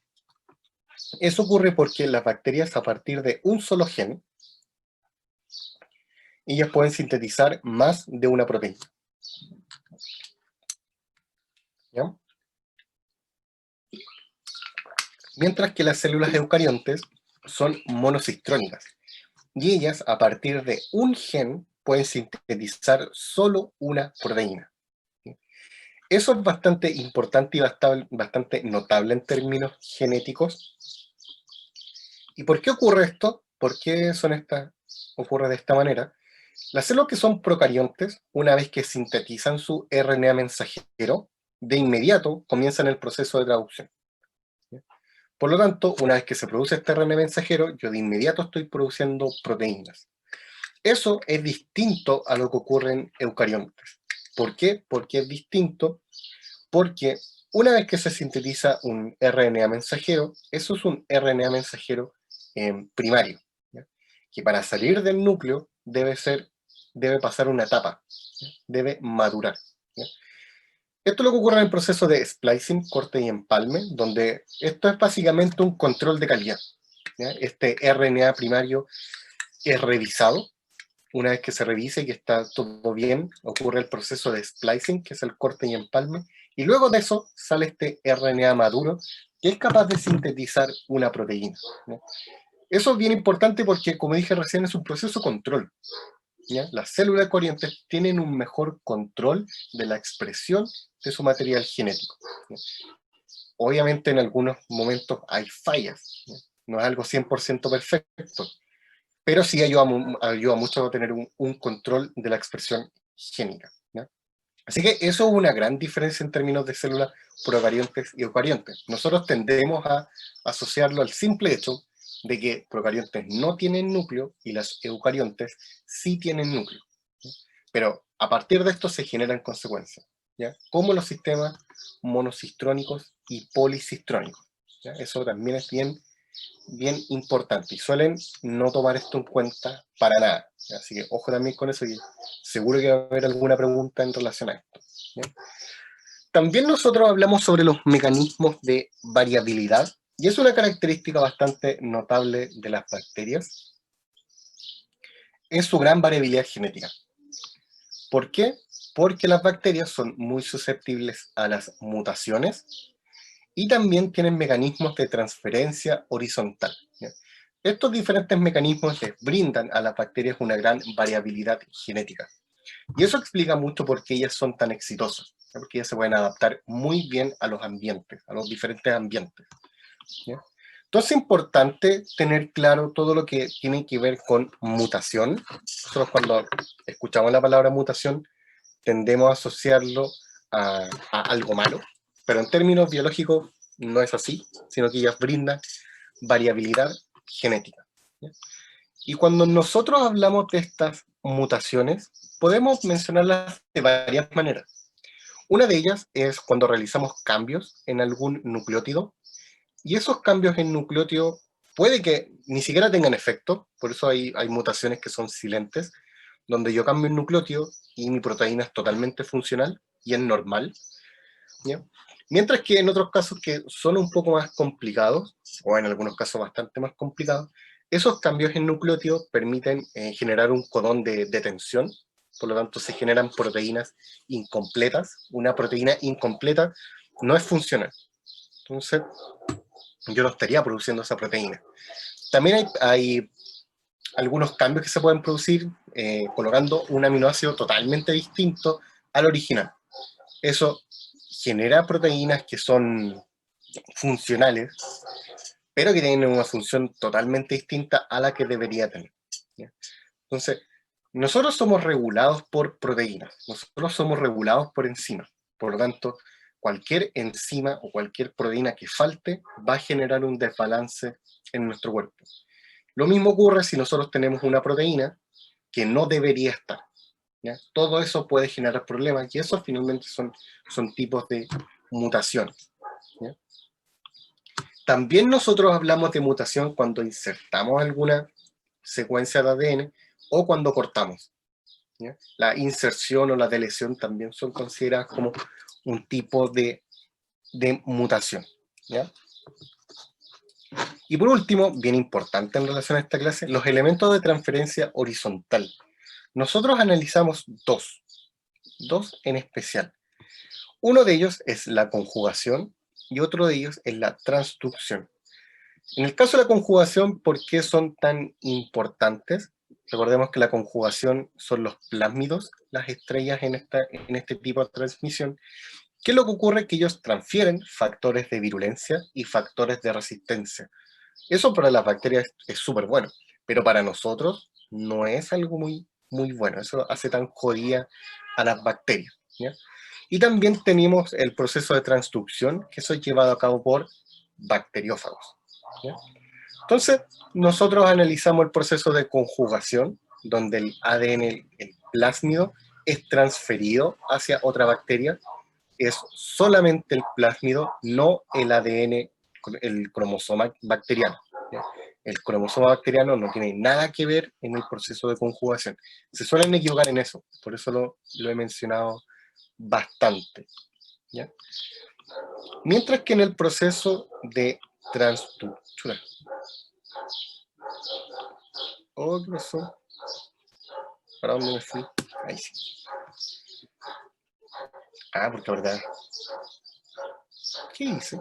Eso ocurre porque las bacterias, a partir de un solo gen, ellas pueden sintetizar más de una proteína. ¿Ya? Mientras que las células eucariontes son monocistrónicas, y ellas, a partir de un gen, pueden sintetizar solo una proteína. Eso es bastante importante y bastante notable en términos genéticos. ¿Y por qué ocurre esto? ¿Por qué ocurre de esta manera? Las células que son procariontes, una vez que sintetizan su RNA mensajero, de inmediato comienzan el proceso de traducción. Por lo tanto, una vez que se produce este RNA mensajero, yo de inmediato estoy produciendo proteínas. Eso es distinto a lo que ocurre en eucariontes. ¿Por qué? Porque es distinto porque una vez que se sintetiza un RNA mensajero, eso es un RNA mensajero primario, ¿ya? Que para salir del núcleo debe pasar una etapa, ¿ya? Debe madurar. ¿Ya? Esto es lo que ocurre en el proceso de splicing, corte y empalme, donde esto es básicamente un control de calidad. ¿Ya? Este RNA primario es revisado. Una vez que se revise y que está todo bien, ocurre el proceso de splicing, que es el corte y empalme, y luego de eso sale este RNA maduro, que es capaz de sintetizar una proteína. ¿Ya? Eso es bien importante porque, como dije recién, es un proceso control. ¿Ya? Las células corrientes tienen un mejor control de la expresión de su material genético. ¿Ya? Obviamente en algunos momentos hay fallas, ¿ya? No es algo 100% perfecto, pero sí ayuda mucho a tener un control de la expresión génica. ¿Ya? Así que eso es una gran diferencia en términos de células procariontes y eucariontes. Nosotros tendemos a asociarlo al simple hecho de que procariontes no tienen núcleo y las eucariontes sí tienen núcleo. ¿Ya? Pero a partir de esto se generan consecuencias, ¿ya? Como los sistemas monocistrónicos y policistrónicos, ¿ya? Eso también es bien importante y suelen no tomar esto en cuenta para nada, ¿ya? Así que ojo también con eso y seguro que va a haber alguna pregunta en relación a esto, ¿ya? También nosotros hablamos sobre los mecanismos de variabilidad y es una característica bastante notable de las bacterias, es su gran variabilidad genética. ¿Por qué? Porque las bacterias son muy susceptibles a las mutaciones y también tienen mecanismos de transferencia horizontal, ¿ya? Estos diferentes mecanismos les brindan a las bacterias una gran variabilidad genética. Y eso explica mucho por qué ellas son tan exitosas, ¿ya? Porque ellas se pueden adaptar muy bien a los ambientes, a los diferentes ambientes, ¿ya? Entonces es importante tener claro todo lo que tiene que ver con mutación. Nosotros cuando escuchamos la palabra mutación tendemos a asociarlo a algo malo, pero en términos biológicos no es así, sino que ellas brindan variabilidad genética, ¿ya? Y cuando nosotros hablamos de estas mutaciones, podemos mencionarlas de varias maneras. Una de ellas es cuando realizamos cambios en algún nucleótido, y esos cambios en nucleótido puede que ni siquiera tengan efecto, por eso hay mutaciones que son silentes, donde yo cambio un nucleótido y mi proteína es totalmente funcional y es normal, ¿ya? Mientras que en otros casos que son un poco más complicados, o en algunos casos bastante más complicados, esos cambios en nucleótidos permiten generar un codón de tensión, por lo tanto se generan proteínas incompletas. Una proteína incompleta no es funcional, entonces yo no estaría produciendo esa proteína. También hay algunos cambios que se pueden producir colocando un aminoácido totalmente distinto al original. Eso genera proteínas que son funcionales, pero que tienen una función totalmente distinta a la que debería tener, ¿ya? Entonces, nosotros somos regulados por proteínas, nosotros somos regulados por enzimas. Por lo tanto, cualquier enzima o cualquier proteína que falte va a generar un desbalance en nuestro cuerpo. Lo mismo ocurre si nosotros tenemos una proteína que no debería estar, ¿ya? Todo eso puede generar problemas y eso finalmente son tipos de mutaciones, ¿ya? También nosotros hablamos de mutación cuando insertamos alguna secuencia de ADN o cuando cortamos, ¿ya? La inserción o la deleción también son consideradas como un tipo de mutación, ¿ya? Y por último, bien importante en relación a esta clase, los elementos de transferencia horizontal. Nosotros analizamos dos en especial. Uno de ellos es la conjugación y otro de ellos es la transducción. En el caso de la conjugación, ¿por qué son tan importantes? Recordemos que la conjugación son los plásmidos, las estrellas en este tipo de transmisión. ¿Qué es lo que ocurre? Que ellos transfieren factores de virulencia y factores de resistencia. Eso para las bacterias es súper bueno, pero para nosotros no es algo muy, muy bueno. Eso hace tan jodida a las bacterias, ¿ya? Y también tenemos el proceso de transducción, que eso es llevado a cabo por bacteriófagos, ¿ya? Entonces, nosotros analizamos el proceso de conjugación, donde el ADN, el plásmido, es transferido hacia otra bacteria. Es solamente el plásmido, no el ADN, el cromosoma bacteriano, ¿ya? El cromosoma bacteriano no tiene nada que ver en el proceso de conjugación. Se suelen equivocar en eso, por eso lo he mencionado bastante, ¿ya? Mientras que en el proceso de transducción... Oh, ¿qué pasó? ¿Para dónde me fui? Ahí sí. Ah, porque la verdad... ¿Qué hice?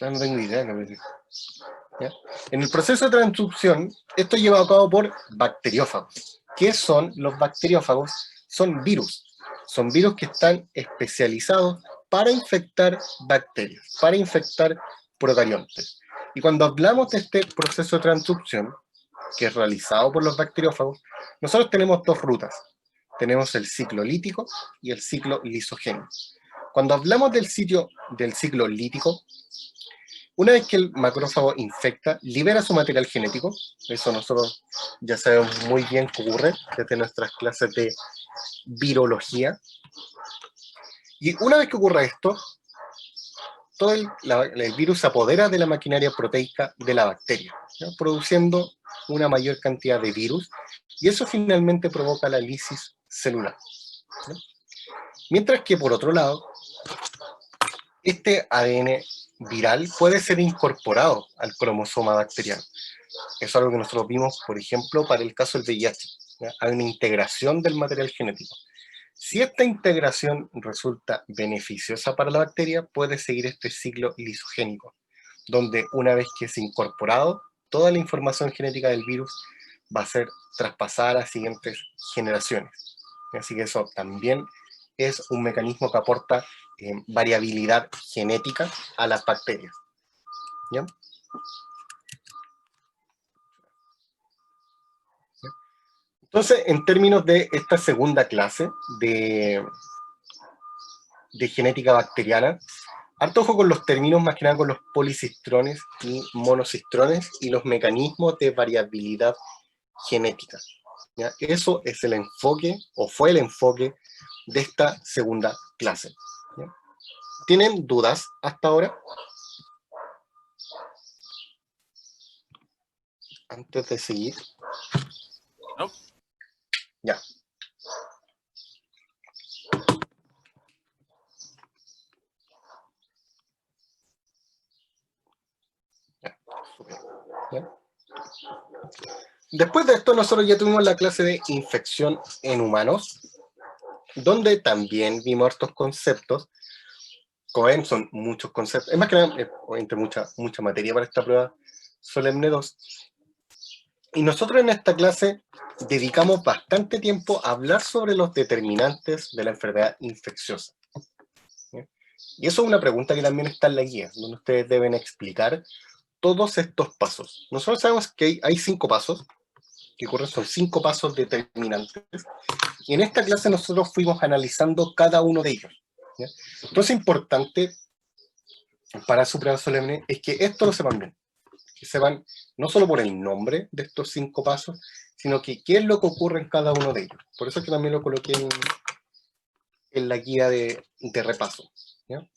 No tengo idea, ¿ya? En el proceso de transducción, esto es llevado a cabo por bacteriófagos. ¿Qué son los bacteriófagos? Son virus. Son virus que están especializados para infectar bacterias, para infectar procariontes. Y cuando hablamos de este proceso de transducción, que es realizado por los bacteriófagos, nosotros tenemos dos rutas. Tenemos el ciclo lítico y el ciclo lisogénico. Cuando hablamos del ciclo lítico, Una vez que el macrófago infecta, libera su material genético. Eso nosotros ya sabemos muy bien que ocurre desde nuestras clases de virología. Y una vez que ocurre esto, todo el virus se apodera de la maquinaria proteica de la bacteria, ¿no? Produciendo una mayor cantidad de virus, y eso finalmente provoca la lisis celular, ¿no? Mientras que, por otro lado, este ADN viral puede ser incorporado al cromosoma bacteriano. Eso es algo que nosotros vimos, por ejemplo, para el caso del VIH, ¿ya? Hay una integración del material genético. Si esta integración resulta beneficiosa para la bacteria, puede seguir este ciclo lisogénico, donde una vez que es incorporado, toda la información genética del virus va a ser traspasada a las siguientes generaciones. Así que eso también es un mecanismo que aporta variabilidad genética a las bacterias, ¿ya? Entonces, en términos de esta segunda clase de genética bacteriana, harto ojo con los términos, más que nada con los policistrones y monocistrones y los mecanismos de variabilidad genética, ¿ya? Eso es el enfoque, o fue el enfoque, de esta segunda clase, ¿ya? ¿Tienen dudas hasta ahora? Antes de seguir. No. Ya. ¿Ya? Después de esto, nosotros ya tuvimos la clase de infección en humanos, donde también vimos estos conceptos. Como ven, son muchos conceptos. Es más que nada, obviamente, mucha materia para esta prueba solemne 2. Y nosotros en esta clase dedicamos bastante tiempo a hablar sobre los determinantes de la enfermedad infecciosa, ¿sí? Y eso es una pregunta que también está en la guía, donde ustedes deben explicar todos estos pasos. Nosotros sabemos que hay 5 pasos, que ocurren, son 5 pasos determinantes, y en esta clase nosotros fuimos analizando cada uno de ellos, ¿ya? Entonces, importante para su prueba solemne es que esto lo sepan bien, que sepan no solo por el nombre de estos 5 pasos, sino que qué es lo que ocurre en cada uno de ellos. Por eso es que también lo coloqué en la guía de repaso, ¿ya?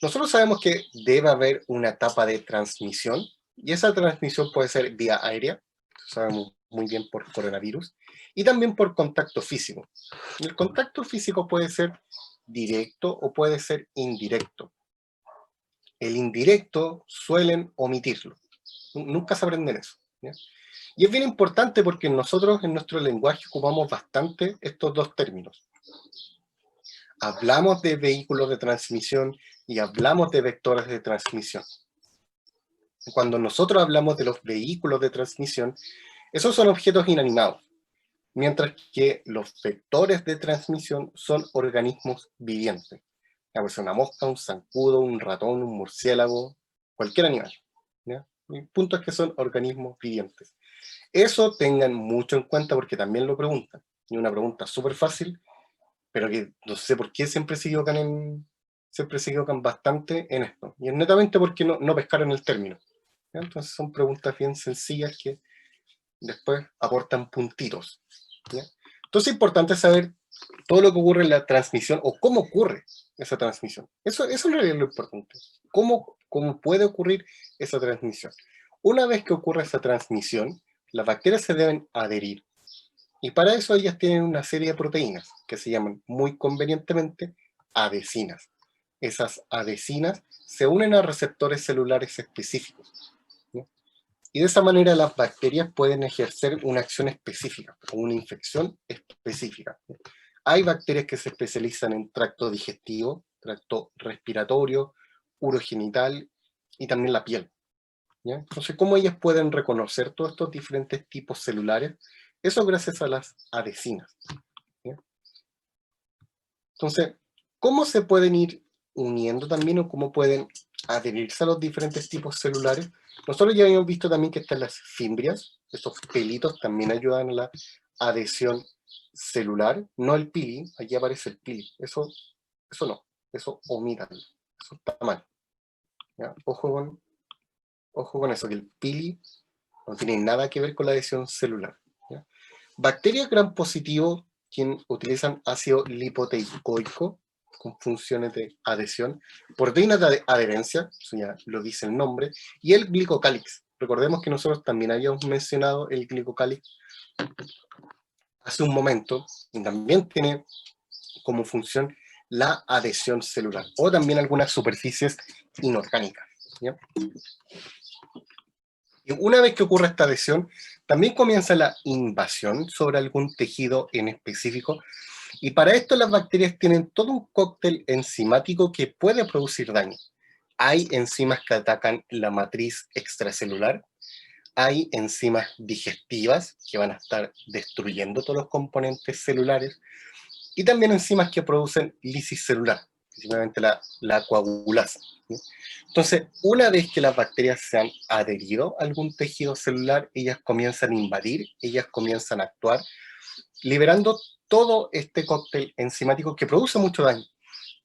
Nosotros sabemos que debe haber una etapa de transmisión, y esa transmisión puede ser vía aérea, sabemos muy bien por coronavirus, y también por contacto físico. El contacto físico puede ser directo o puede ser indirecto. El indirecto suelen omitirlo. Nunca se aprenden eso, ¿ya? Y es bien importante porque nosotros en nuestro lenguaje ocupamos bastante estos dos términos. Hablamos de vehículos de transmisión y hablamos de vectores de transmisión. Cuando nosotros hablamos de los vehículos de transmisión, esos son objetos inanimados, mientras que los vectores de transmisión son organismos vivientes. Puede ser una mosca, un zancudo, un ratón, un murciélago, cualquier animal, ¿ya? El punto es que son organismos vivientes. Eso tengan mucho en cuenta porque también lo preguntan. Y una pregunta súper fácil, pero que no sé por qué siempre se equivocan bastante en esto. Y es netamente porque no pescaron el término, ¿ya? Entonces son preguntas bien sencillas que después aportan puntitos, ¿ya? Entonces es importante saber todo lo que ocurre en la transmisión o cómo ocurre esa transmisión. Eso en realidad es lo importante. ¿Cómo puede ocurrir esa transmisión? Una vez que ocurre esa transmisión, las bacterias se deben adherir. Y para eso ellas tienen una serie de proteínas que se llaman muy convenientemente adhesinas. Esas adhesinas se unen a receptores celulares específicos, ¿no? Y de esa manera las bacterias pueden ejercer una acción específica o una infección específica. Hay bacterias que se especializan en tracto digestivo, tracto respiratorio, urogenital y también la piel, ¿ya? Entonces, ¿cómo ellas pueden reconocer todos estos diferentes tipos celulares? Eso gracias a las adhesinas, ¿ya? Entonces, ¿cómo se pueden ir uniendo también o cómo pueden adherirse a los diferentes tipos celulares? Nosotros ya habíamos visto también que están las fimbrias, esos pelitos también ayudan a la adhesión celular, no el pili, aquí aparece el pili, eso no, eso omítanlo, eso está mal, ¿ya? Ojo con ojo con eso, que el pili no tiene nada que ver con la adhesión celular, ¿ya? Bacterias gram positivo quien utilizan ácido lipoteicoico con funciones de adhesión, proteínas de adherencia, eso ya lo dice el nombre, y el glicocálix. Recordemos que nosotros también habíamos mencionado el glicocálix hace un momento, y también tiene como función la adhesión celular, o también algunas superficies inorgánicas, ¿ya? Y una vez que ocurre esta adhesión, también comienza la invasión sobre algún tejido en específico, y para esto las bacterias tienen todo un cóctel enzimático que puede producir daño. Hay enzimas que atacan la matriz extracelular, hay enzimas digestivas que van a estar destruyendo todos los componentes celulares, y también enzimas que producen lisis celular, principalmente la coagulasa, ¿sí? Entonces, una vez que las bacterias se han adherido a algún tejido celular, ellas comienzan a invadir, ellas comienzan a actuar, liberando todo este cóctel enzimático que produce mucho daño.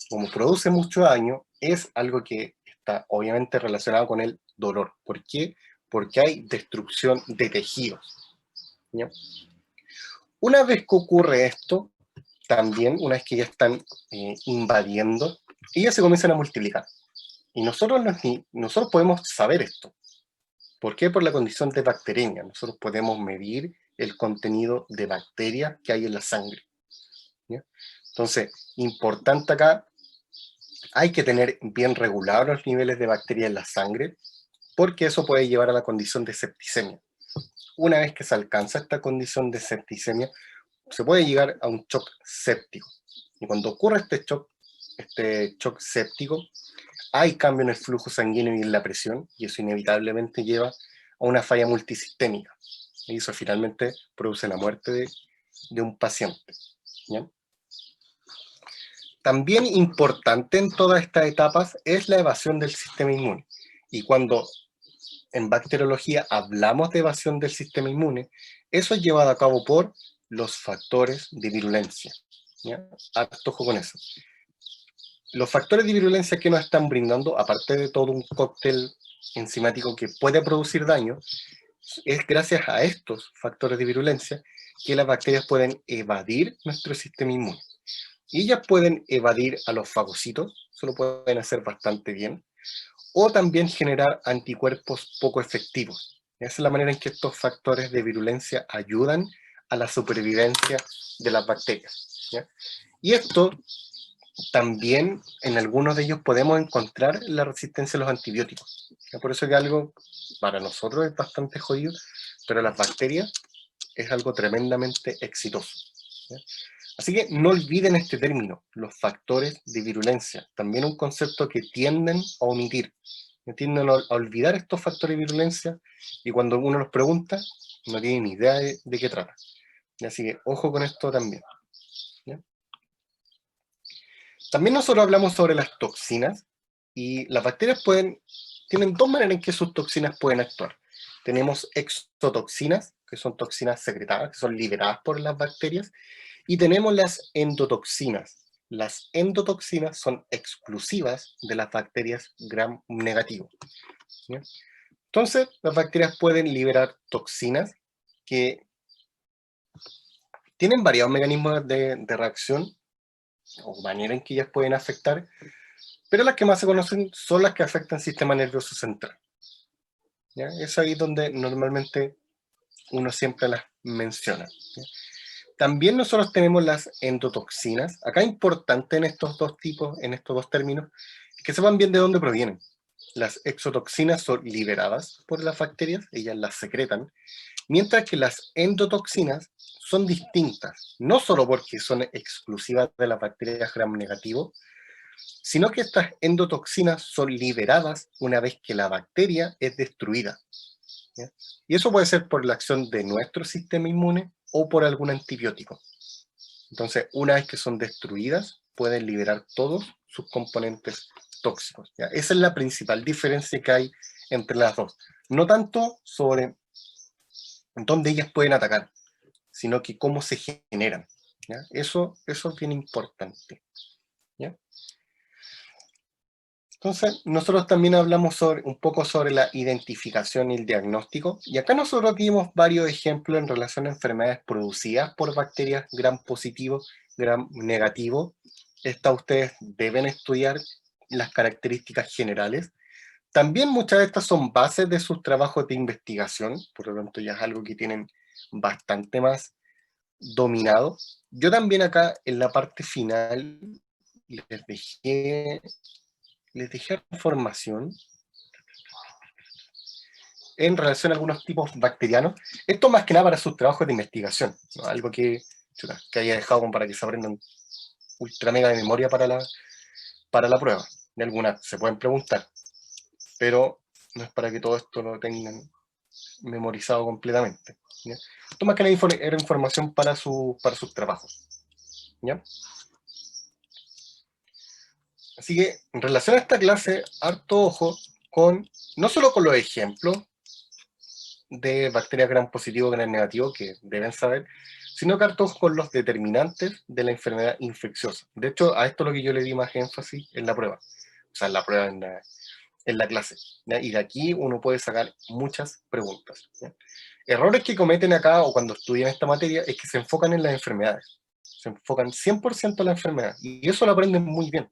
Como produce mucho daño, es algo que está obviamente relacionado con el dolor. ¿Por qué? Porque hay destrucción de tejidos, ¿ya? Una vez que ocurre esto, también, una vez que ya están invadiendo, ellas se comienzan a multiplicar. Y nosotros podemos saber esto. ¿Por qué? Por la condición de bacteremia. Nosotros podemos medir el contenido de bacterias que hay en la sangre, ¿ya? Entonces, importante acá, hay que tener bien regulados los niveles de bacterias en la sangre, porque eso puede llevar a la condición de septicemia. Una vez que se alcanza esta condición de septicemia, se puede llegar a un shock séptico. Y cuando ocurre este shock séptico, hay cambio en el flujo sanguíneo y en la presión, y eso inevitablemente lleva a una falla multisistémica. Y eso finalmente produce la muerte de un paciente, ¿ya? También importante en todas estas etapas es la evasión del sistema inmune. Y cuando en bacteriología hablamos de evasión del sistema inmune, eso es llevado a cabo por los factores de virulencia, ¿ya? Harto ojo con eso. Los factores de virulencia que nos están brindando, aparte de todo un cóctel enzimático que puede producir daño, es gracias a estos factores de virulencia que las bacterias pueden evadir nuestro sistema inmune. Y ellas pueden evadir a los fagocitos, eso lo pueden hacer bastante bien, o también generar anticuerpos poco efectivos. Esa es la manera en que estos factores de virulencia ayudan a la supervivencia de las bacterias, ¿ya? Y esto también en algunos de ellos podemos encontrar la resistencia a los antibióticos, ¿ya? Por eso que algo para nosotros es bastante jodido, pero las bacterias es algo tremendamente exitoso, ¿ya? Así que no olviden este término, los factores de virulencia, también un concepto que tienden a omitir, tienden a olvidar estos factores de virulencia, y cuando uno los pregunta, no tienen ni idea de qué trata. Así que ojo con esto también, ¿ya? También nosotros hablamos sobre las toxinas, y las bacterias tienen dos maneras en que sus toxinas pueden actuar. Tenemos exotoxinas, que son toxinas secretadas, que son liberadas por las bacterias, y tenemos las endotoxinas. Las endotoxinas son exclusivas de las bacterias gram negativo, ¿ya? Entonces, las bacterias pueden liberar toxinas que tienen variados mecanismos de reacción o manera en que ellas pueden afectar, pero las que más se conocen son las que afectan el sistema nervioso central, ¿ya? Es ahí donde normalmente uno siempre las menciona, ¿ya? También nosotros tenemos las endotoxinas. Acá importante en estos dos tipos, en estos dos términos, que sepan bien de dónde provienen. Las exotoxinas son liberadas por las bacterias, ellas las secretan, mientras que las endotoxinas son distintas, no solo porque son exclusivas de las bacterias gram negativo, sino que estas endotoxinas son liberadas una vez que la bacteria es destruida, ¿ya? Y eso puede ser por la acción de nuestro sistema inmune o por algún antibiótico. Entonces, una vez que son destruidas, pueden liberar todos sus componentes tóxicos, ¿ya? Esa es la principal diferencia que hay entre las dos. No tanto sobre dónde ellas pueden atacar, sino que cómo se generan, ¿ya? Eso es bien importante, ¿ya? Entonces, nosotros también hablamos un poco sobre la identificación y el diagnóstico, y acá nosotros dimos varios ejemplos en relación a enfermedades producidas por bacterias gram positivo, gram negativo. Ustedes deben estudiar las características generales. También muchas de estas son bases de sus trabajos de investigación, por lo tanto ya es algo que tienen bastante más dominado. Yo también acá en la parte final les dejé información en relación a algunos tipos bacterianos. Esto más que nada para sus trabajos de investigación, ¿no? Algo que haya dejado como para que se aprendan ultra mega de memoria para la prueba. De algunas se pueden preguntar, pero no es para que todo esto lo tengan memorizado completamente, ¿ya? Esto más que nada era información para sus trabajos, ¿ya? Así que en relación a esta clase, harto ojo con, no solo con los ejemplos de bacterias gram positivo, gram negativo, que deben saber, sino que harto ojo con los determinantes de la enfermedad infecciosa. De hecho, a esto es lo que yo le di más énfasis en la prueba, o sea, en la prueba en la clase, ¿ya? Y de aquí uno puede sacar muchas preguntas, ¿ya? Errores que cometen acá o cuando estudian esta materia es que se enfocan en las enfermedades, se enfocan 100% en la enfermedad, y eso lo aprenden muy bien.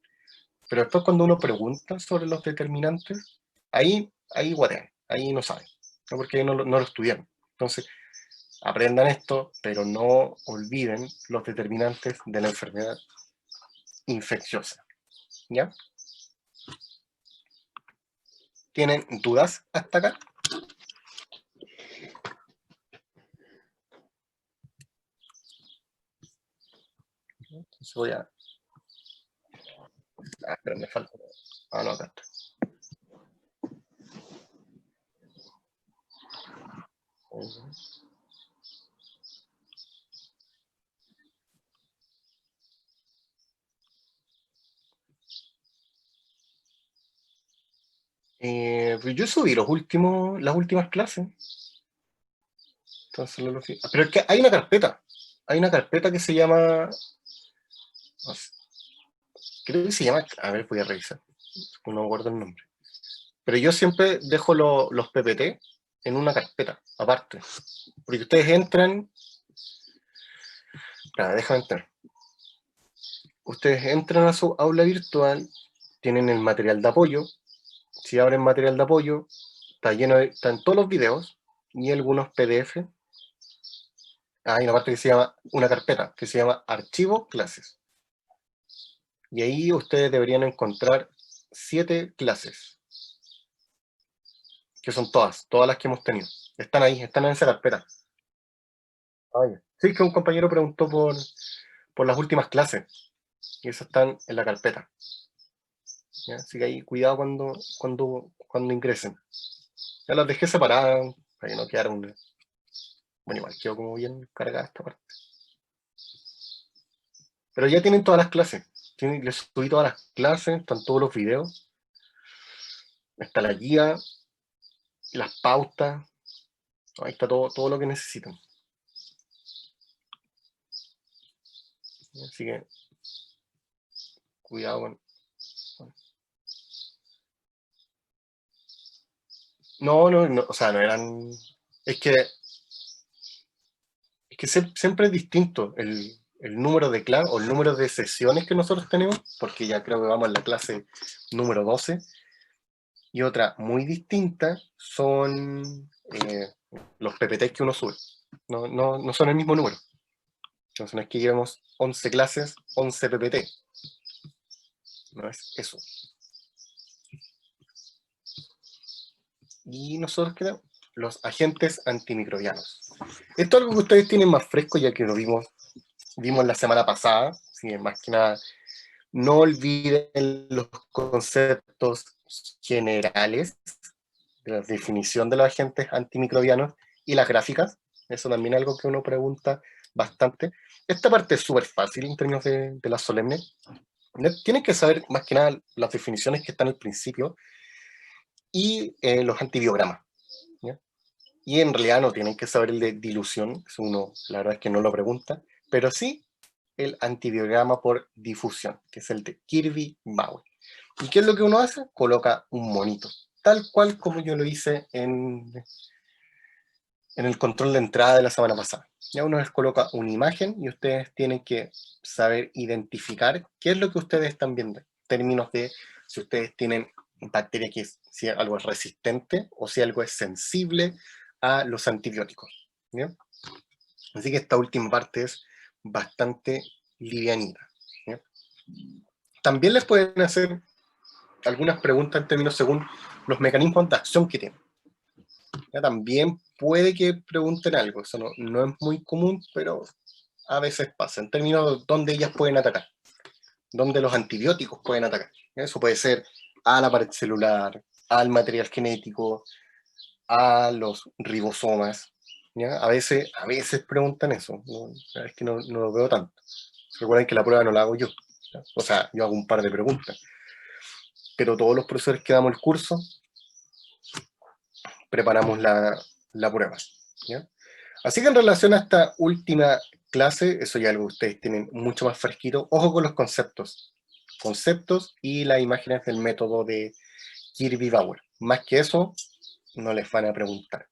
Pero después cuando uno pregunta sobre los determinantes, ahí guatean, ahí no saben, ¿no? Porque no lo estudiaron. Entonces, aprendan esto, pero no olviden los determinantes de la enfermedad infecciosa, ¿ya? ¿Tienen dudas hasta acá? Entonces voy a... pero me falta... no, acá está. Pues yo subí las últimas clases. Entonces, pero es que hay una carpeta que se llama, no sé, creo que se llama, a ver, voy a revisar, no guardo el nombre. Pero yo siempre dejo los PPT en una carpeta, aparte. Porque ustedes entran, déjame entrar. Ustedes entran a su aula virtual, tienen el material de apoyo. Si abren material de apoyo, están todos los videos y algunos PDF. Hay una parte que se llama, una carpeta, que se llama Archivo Clases. Y ahí ustedes deberían encontrar 7 clases, que son todas las que hemos tenido. Están ahí, están en esa carpeta. Sí, que un compañero preguntó por las últimas clases, y esas están en la carpeta, ¿ya? Así que ahí cuidado cuando ingresen. Ya las dejé separadas para que no quedaran... Bueno, igual quedó como bien cargada esta parte. Pero ya tienen todas las clases. Les subí todas las clases, están todos los videos. Está la guía, las pautas. Ahí está todo lo que necesitan. Así que cuidado con... No, o sea, no eran... Es que siempre es distinto el número de clases o el número de sesiones que nosotros tenemos, porque ya creo que vamos en la clase número 12. Y otra muy distinta son los PPT que uno sube. No son el mismo número. Entonces no es que llevemos 11 clases, 11 PPT. No es eso. Y nosotros quedamos los agentes antimicrobianos. Esto es algo que ustedes tienen más fresco, ya que lo vimos la semana pasada. Así que más que nada, no olviden los conceptos generales de la definición de los agentes antimicrobianos y las gráficas. Eso también es algo que uno pregunta bastante. Esta parte es súper fácil en términos de la solemne. Tienen que saber más que nada las definiciones que están al principio y los antibiogramas, ¿ya? Y en realidad no tienen que saber el de dilución, eso uno la verdad es que no lo pregunta, pero sí el antibiograma por difusión, que es el de Kirby-Bauer. ¿Y qué es lo que uno hace? Coloca un monito, tal cual como yo lo hice en el control de entrada de la semana pasada. Ya uno les coloca una imagen y ustedes tienen que saber identificar qué es lo que ustedes están viendo, en términos de si ustedes tienen bacteria que es, si algo es resistente o si algo es sensible a los antibióticos. ¿Ya? Así que esta última parte es bastante livianita. ¿Ya? También les pueden hacer algunas preguntas en términos según los mecanismos de acción que tienen. ¿Ya? También puede que pregunten algo, eso no es muy común, pero a veces pasa, en términos de dónde ellas pueden atacar, dónde los antibióticos pueden atacar. ¿Ya? Eso puede ser a la pared celular, al material genético, a los ribosomas. ¿Ya? A veces preguntan eso, ¿no? Es que no lo veo tanto. Recuerden que la prueba no la hago yo, ¿ya? O sea, yo hago un par de preguntas, pero todos los profesores que damos el curso preparamos la prueba. ¿Ya? Así que en relación a esta última clase, eso ya algo que ustedes tienen mucho más fresquito. Ojo con los conceptos. Conceptos y las imágenes del método de Kirby-Bauer. Más que eso, no les van a preguntar.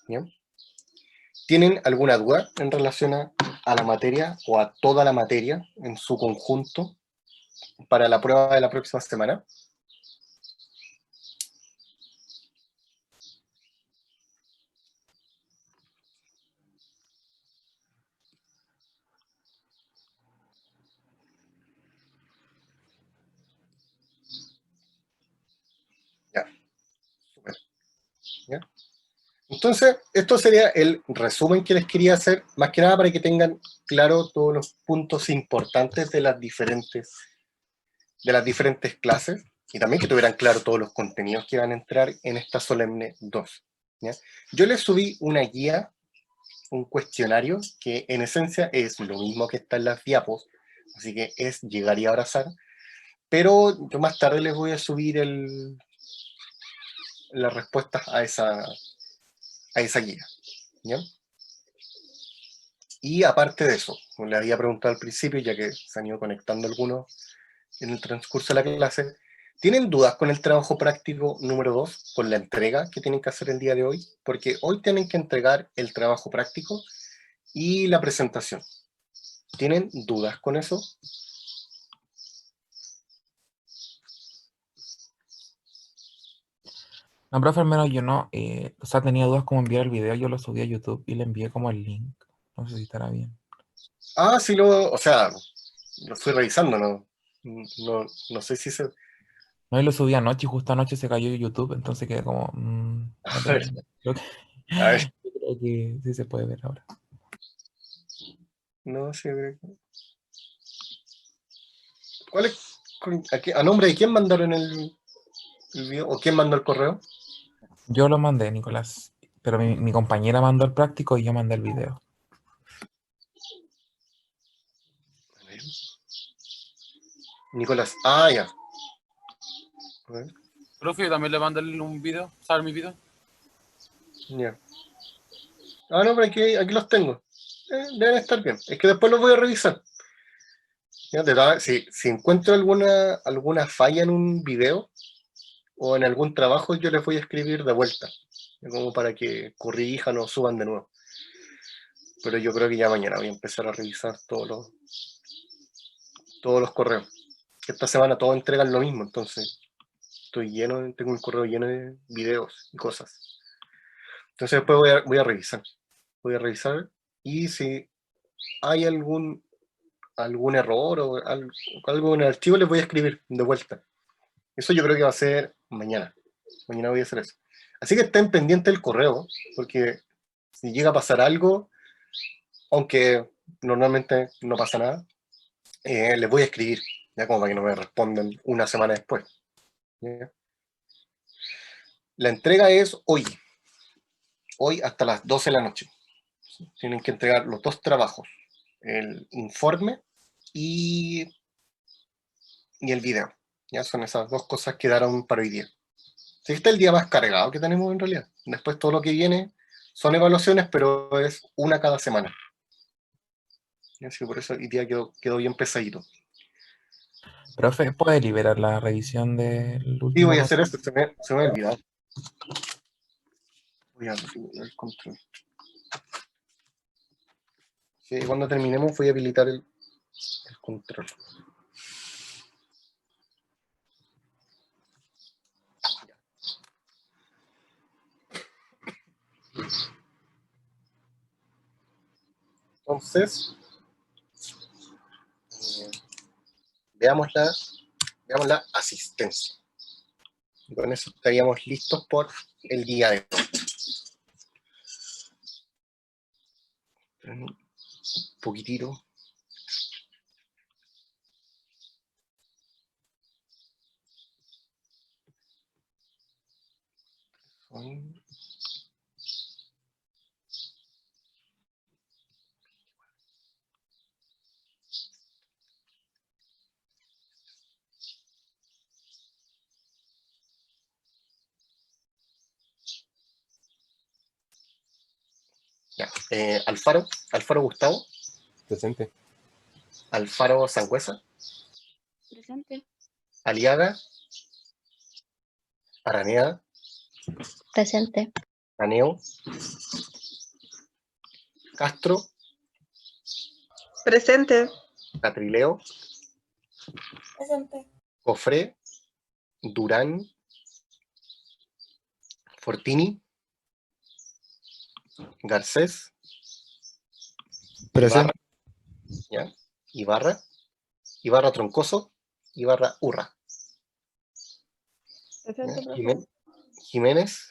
¿Ya? ¿Tienen alguna duda en relación a la materia o a toda la materia en su conjunto para la prueba de la próxima semana? Ya, super. ¿Ya? Entonces, esto sería el resumen que les quería hacer, más que nada para que tengan claro todos los puntos importantes de las diferentes clases y también que tuvieran claro todos los contenidos que van a entrar en esta Solemne 2. ¿Ya? Yo les subí una guía, un cuestionario, que en esencia es lo mismo que está en las diapos, así que es llegar y abrazar, pero yo más tarde les voy a subir las respuestas a esa guía. ¿Ya? Y aparte de eso, como le había preguntado al principio, ya que se han ido conectando algunos en el transcurso de la clase, ¿tienen dudas con el trabajo práctico número 2, con la entrega que tienen que hacer el día de hoy? Porque hoy tienen que entregar el trabajo práctico y la presentación. ¿Tienen dudas con eso? No, profe, al menos yo no. O sea, tenía dudas cómo enviar el video, yo lo subí a YouTube y le envié como el link. No sé si estará bien. Ah, sí, o sea, lo fui revisando, no sé si se... No, y lo subí anoche y justo anoche se cayó YouTube, entonces quedé como, A no tengo ver, idea. Creo que, a ver, yo creo que sí se puede ver ahora. no sé, ¿cuál es, a nombre de quién mandaron el video o quién mandó el correo? Yo lo mandé, Nicolás, pero mi compañera mandó el práctico y yo mandé el video. A ver. Nicolás, ah, ya. A ver, Profe, también le mandé un video, ¿sabe mi video? ya. Ah, no, pero aquí los tengo. Deben estar bien. Es que después los voy a revisar. Ya, si encuentro alguna falla en un video o en algún trabajo, yo les voy a escribir de vuelta, como para que corrijan o suban de nuevo. Pero yo creo que ya mañana voy a empezar a revisar todos los correos. Esta semana todos entregan lo mismo, entonces tengo un correo lleno de videos y cosas. Entonces después voy a revisar. Voy a revisar y si hay algún error o algo en el archivo, les voy a escribir de vuelta. Eso yo creo que va a ser mañana. Mañana voy a hacer eso. Así que estén pendientes del correo, porque si llega a pasar algo, aunque normalmente no pasa nada, les voy a escribir, ya como para que no me respondan una semana después. ¿Ya? La entrega es hoy hasta las 12 de la noche. Tienen que entregar los dos trabajos, el informe y el video. Ya son esas dos cosas que quedaron para hoy día. Sí, este es el día más cargado que tenemos en realidad. Después todo lo que viene son evaluaciones, pero es una cada semana. Así que por eso hoy día quedó bien pesadito. Profe, ¿puede liberar la revisión del Sí, último voy a control? hacer esto, se me ha olvidado. Voy a habilitar el control. Sí, cuando terminemos voy a habilitar el control. Entonces, veamos la asistencia. Y con eso estaríamos listos por el día de hoy. Un poquitito. Ya. Alfaro Gustavo. Presente. Alfaro Sangüesa. Presente. Aliaga. Aranea. Presente. Aneo. Castro. Presente. Catrileo. Presente. Cofré. Durán. Fortini. Garcés. Presente. ¿Ya? Ibarra Troncoso, Ibarra Urra. Presente, ¿Ya? profe. Jiménez,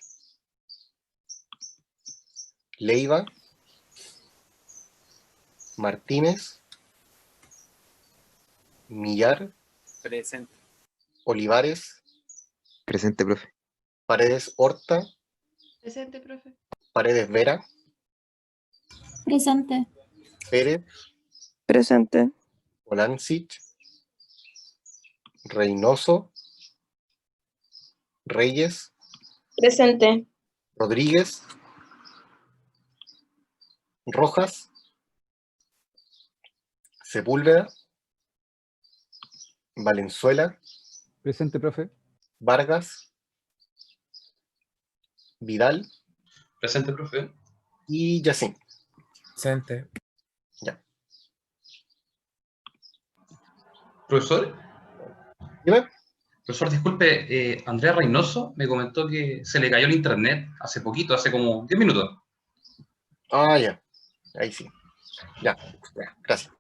Leiva, Martínez, Millar, Presente. Olivares, Presente, profe. Paredes Horta, Presente, profe. Paredes Vera, Presente. Pérez, Presente. Olancic, Reynoso, Reyes, Presente. Rodríguez, Rojas, Sepúlveda, Valenzuela, Presente, profe. Vargas, Vidal Presente, profe. y Yacine. Presente. Profesor, Dime. profesor, disculpe, Andrea Reynoso me comentó que se le cayó el internet hace poquito, hace como 10 minutos. Ah, ya. Ahí sí. Ya, gracias.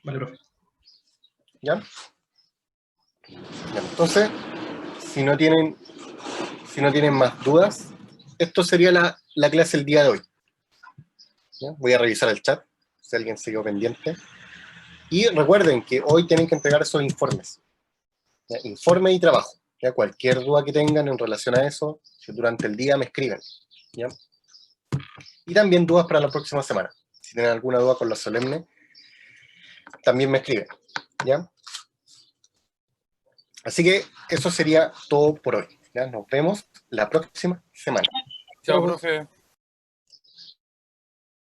Vale, profe. ¿Ya? Ya, entonces, si no tienen más dudas, esto sería la clase el día de hoy. ¿Ya? Voy a revisar el chat, si alguien se quedó pendiente. Y recuerden que hoy tienen que entregar esos informes. ¿Ya? Informe y trabajo. ¿Ya? Cualquier duda que tengan en relación a eso, si durante el día me escriben. ¿Ya? Y también dudas para la próxima semana. Si tienen alguna duda con la solemne, también me escriben. ¿Ya? Así que eso sería todo por hoy. ¿Ya? Nos vemos la próxima semana. Chao, profe.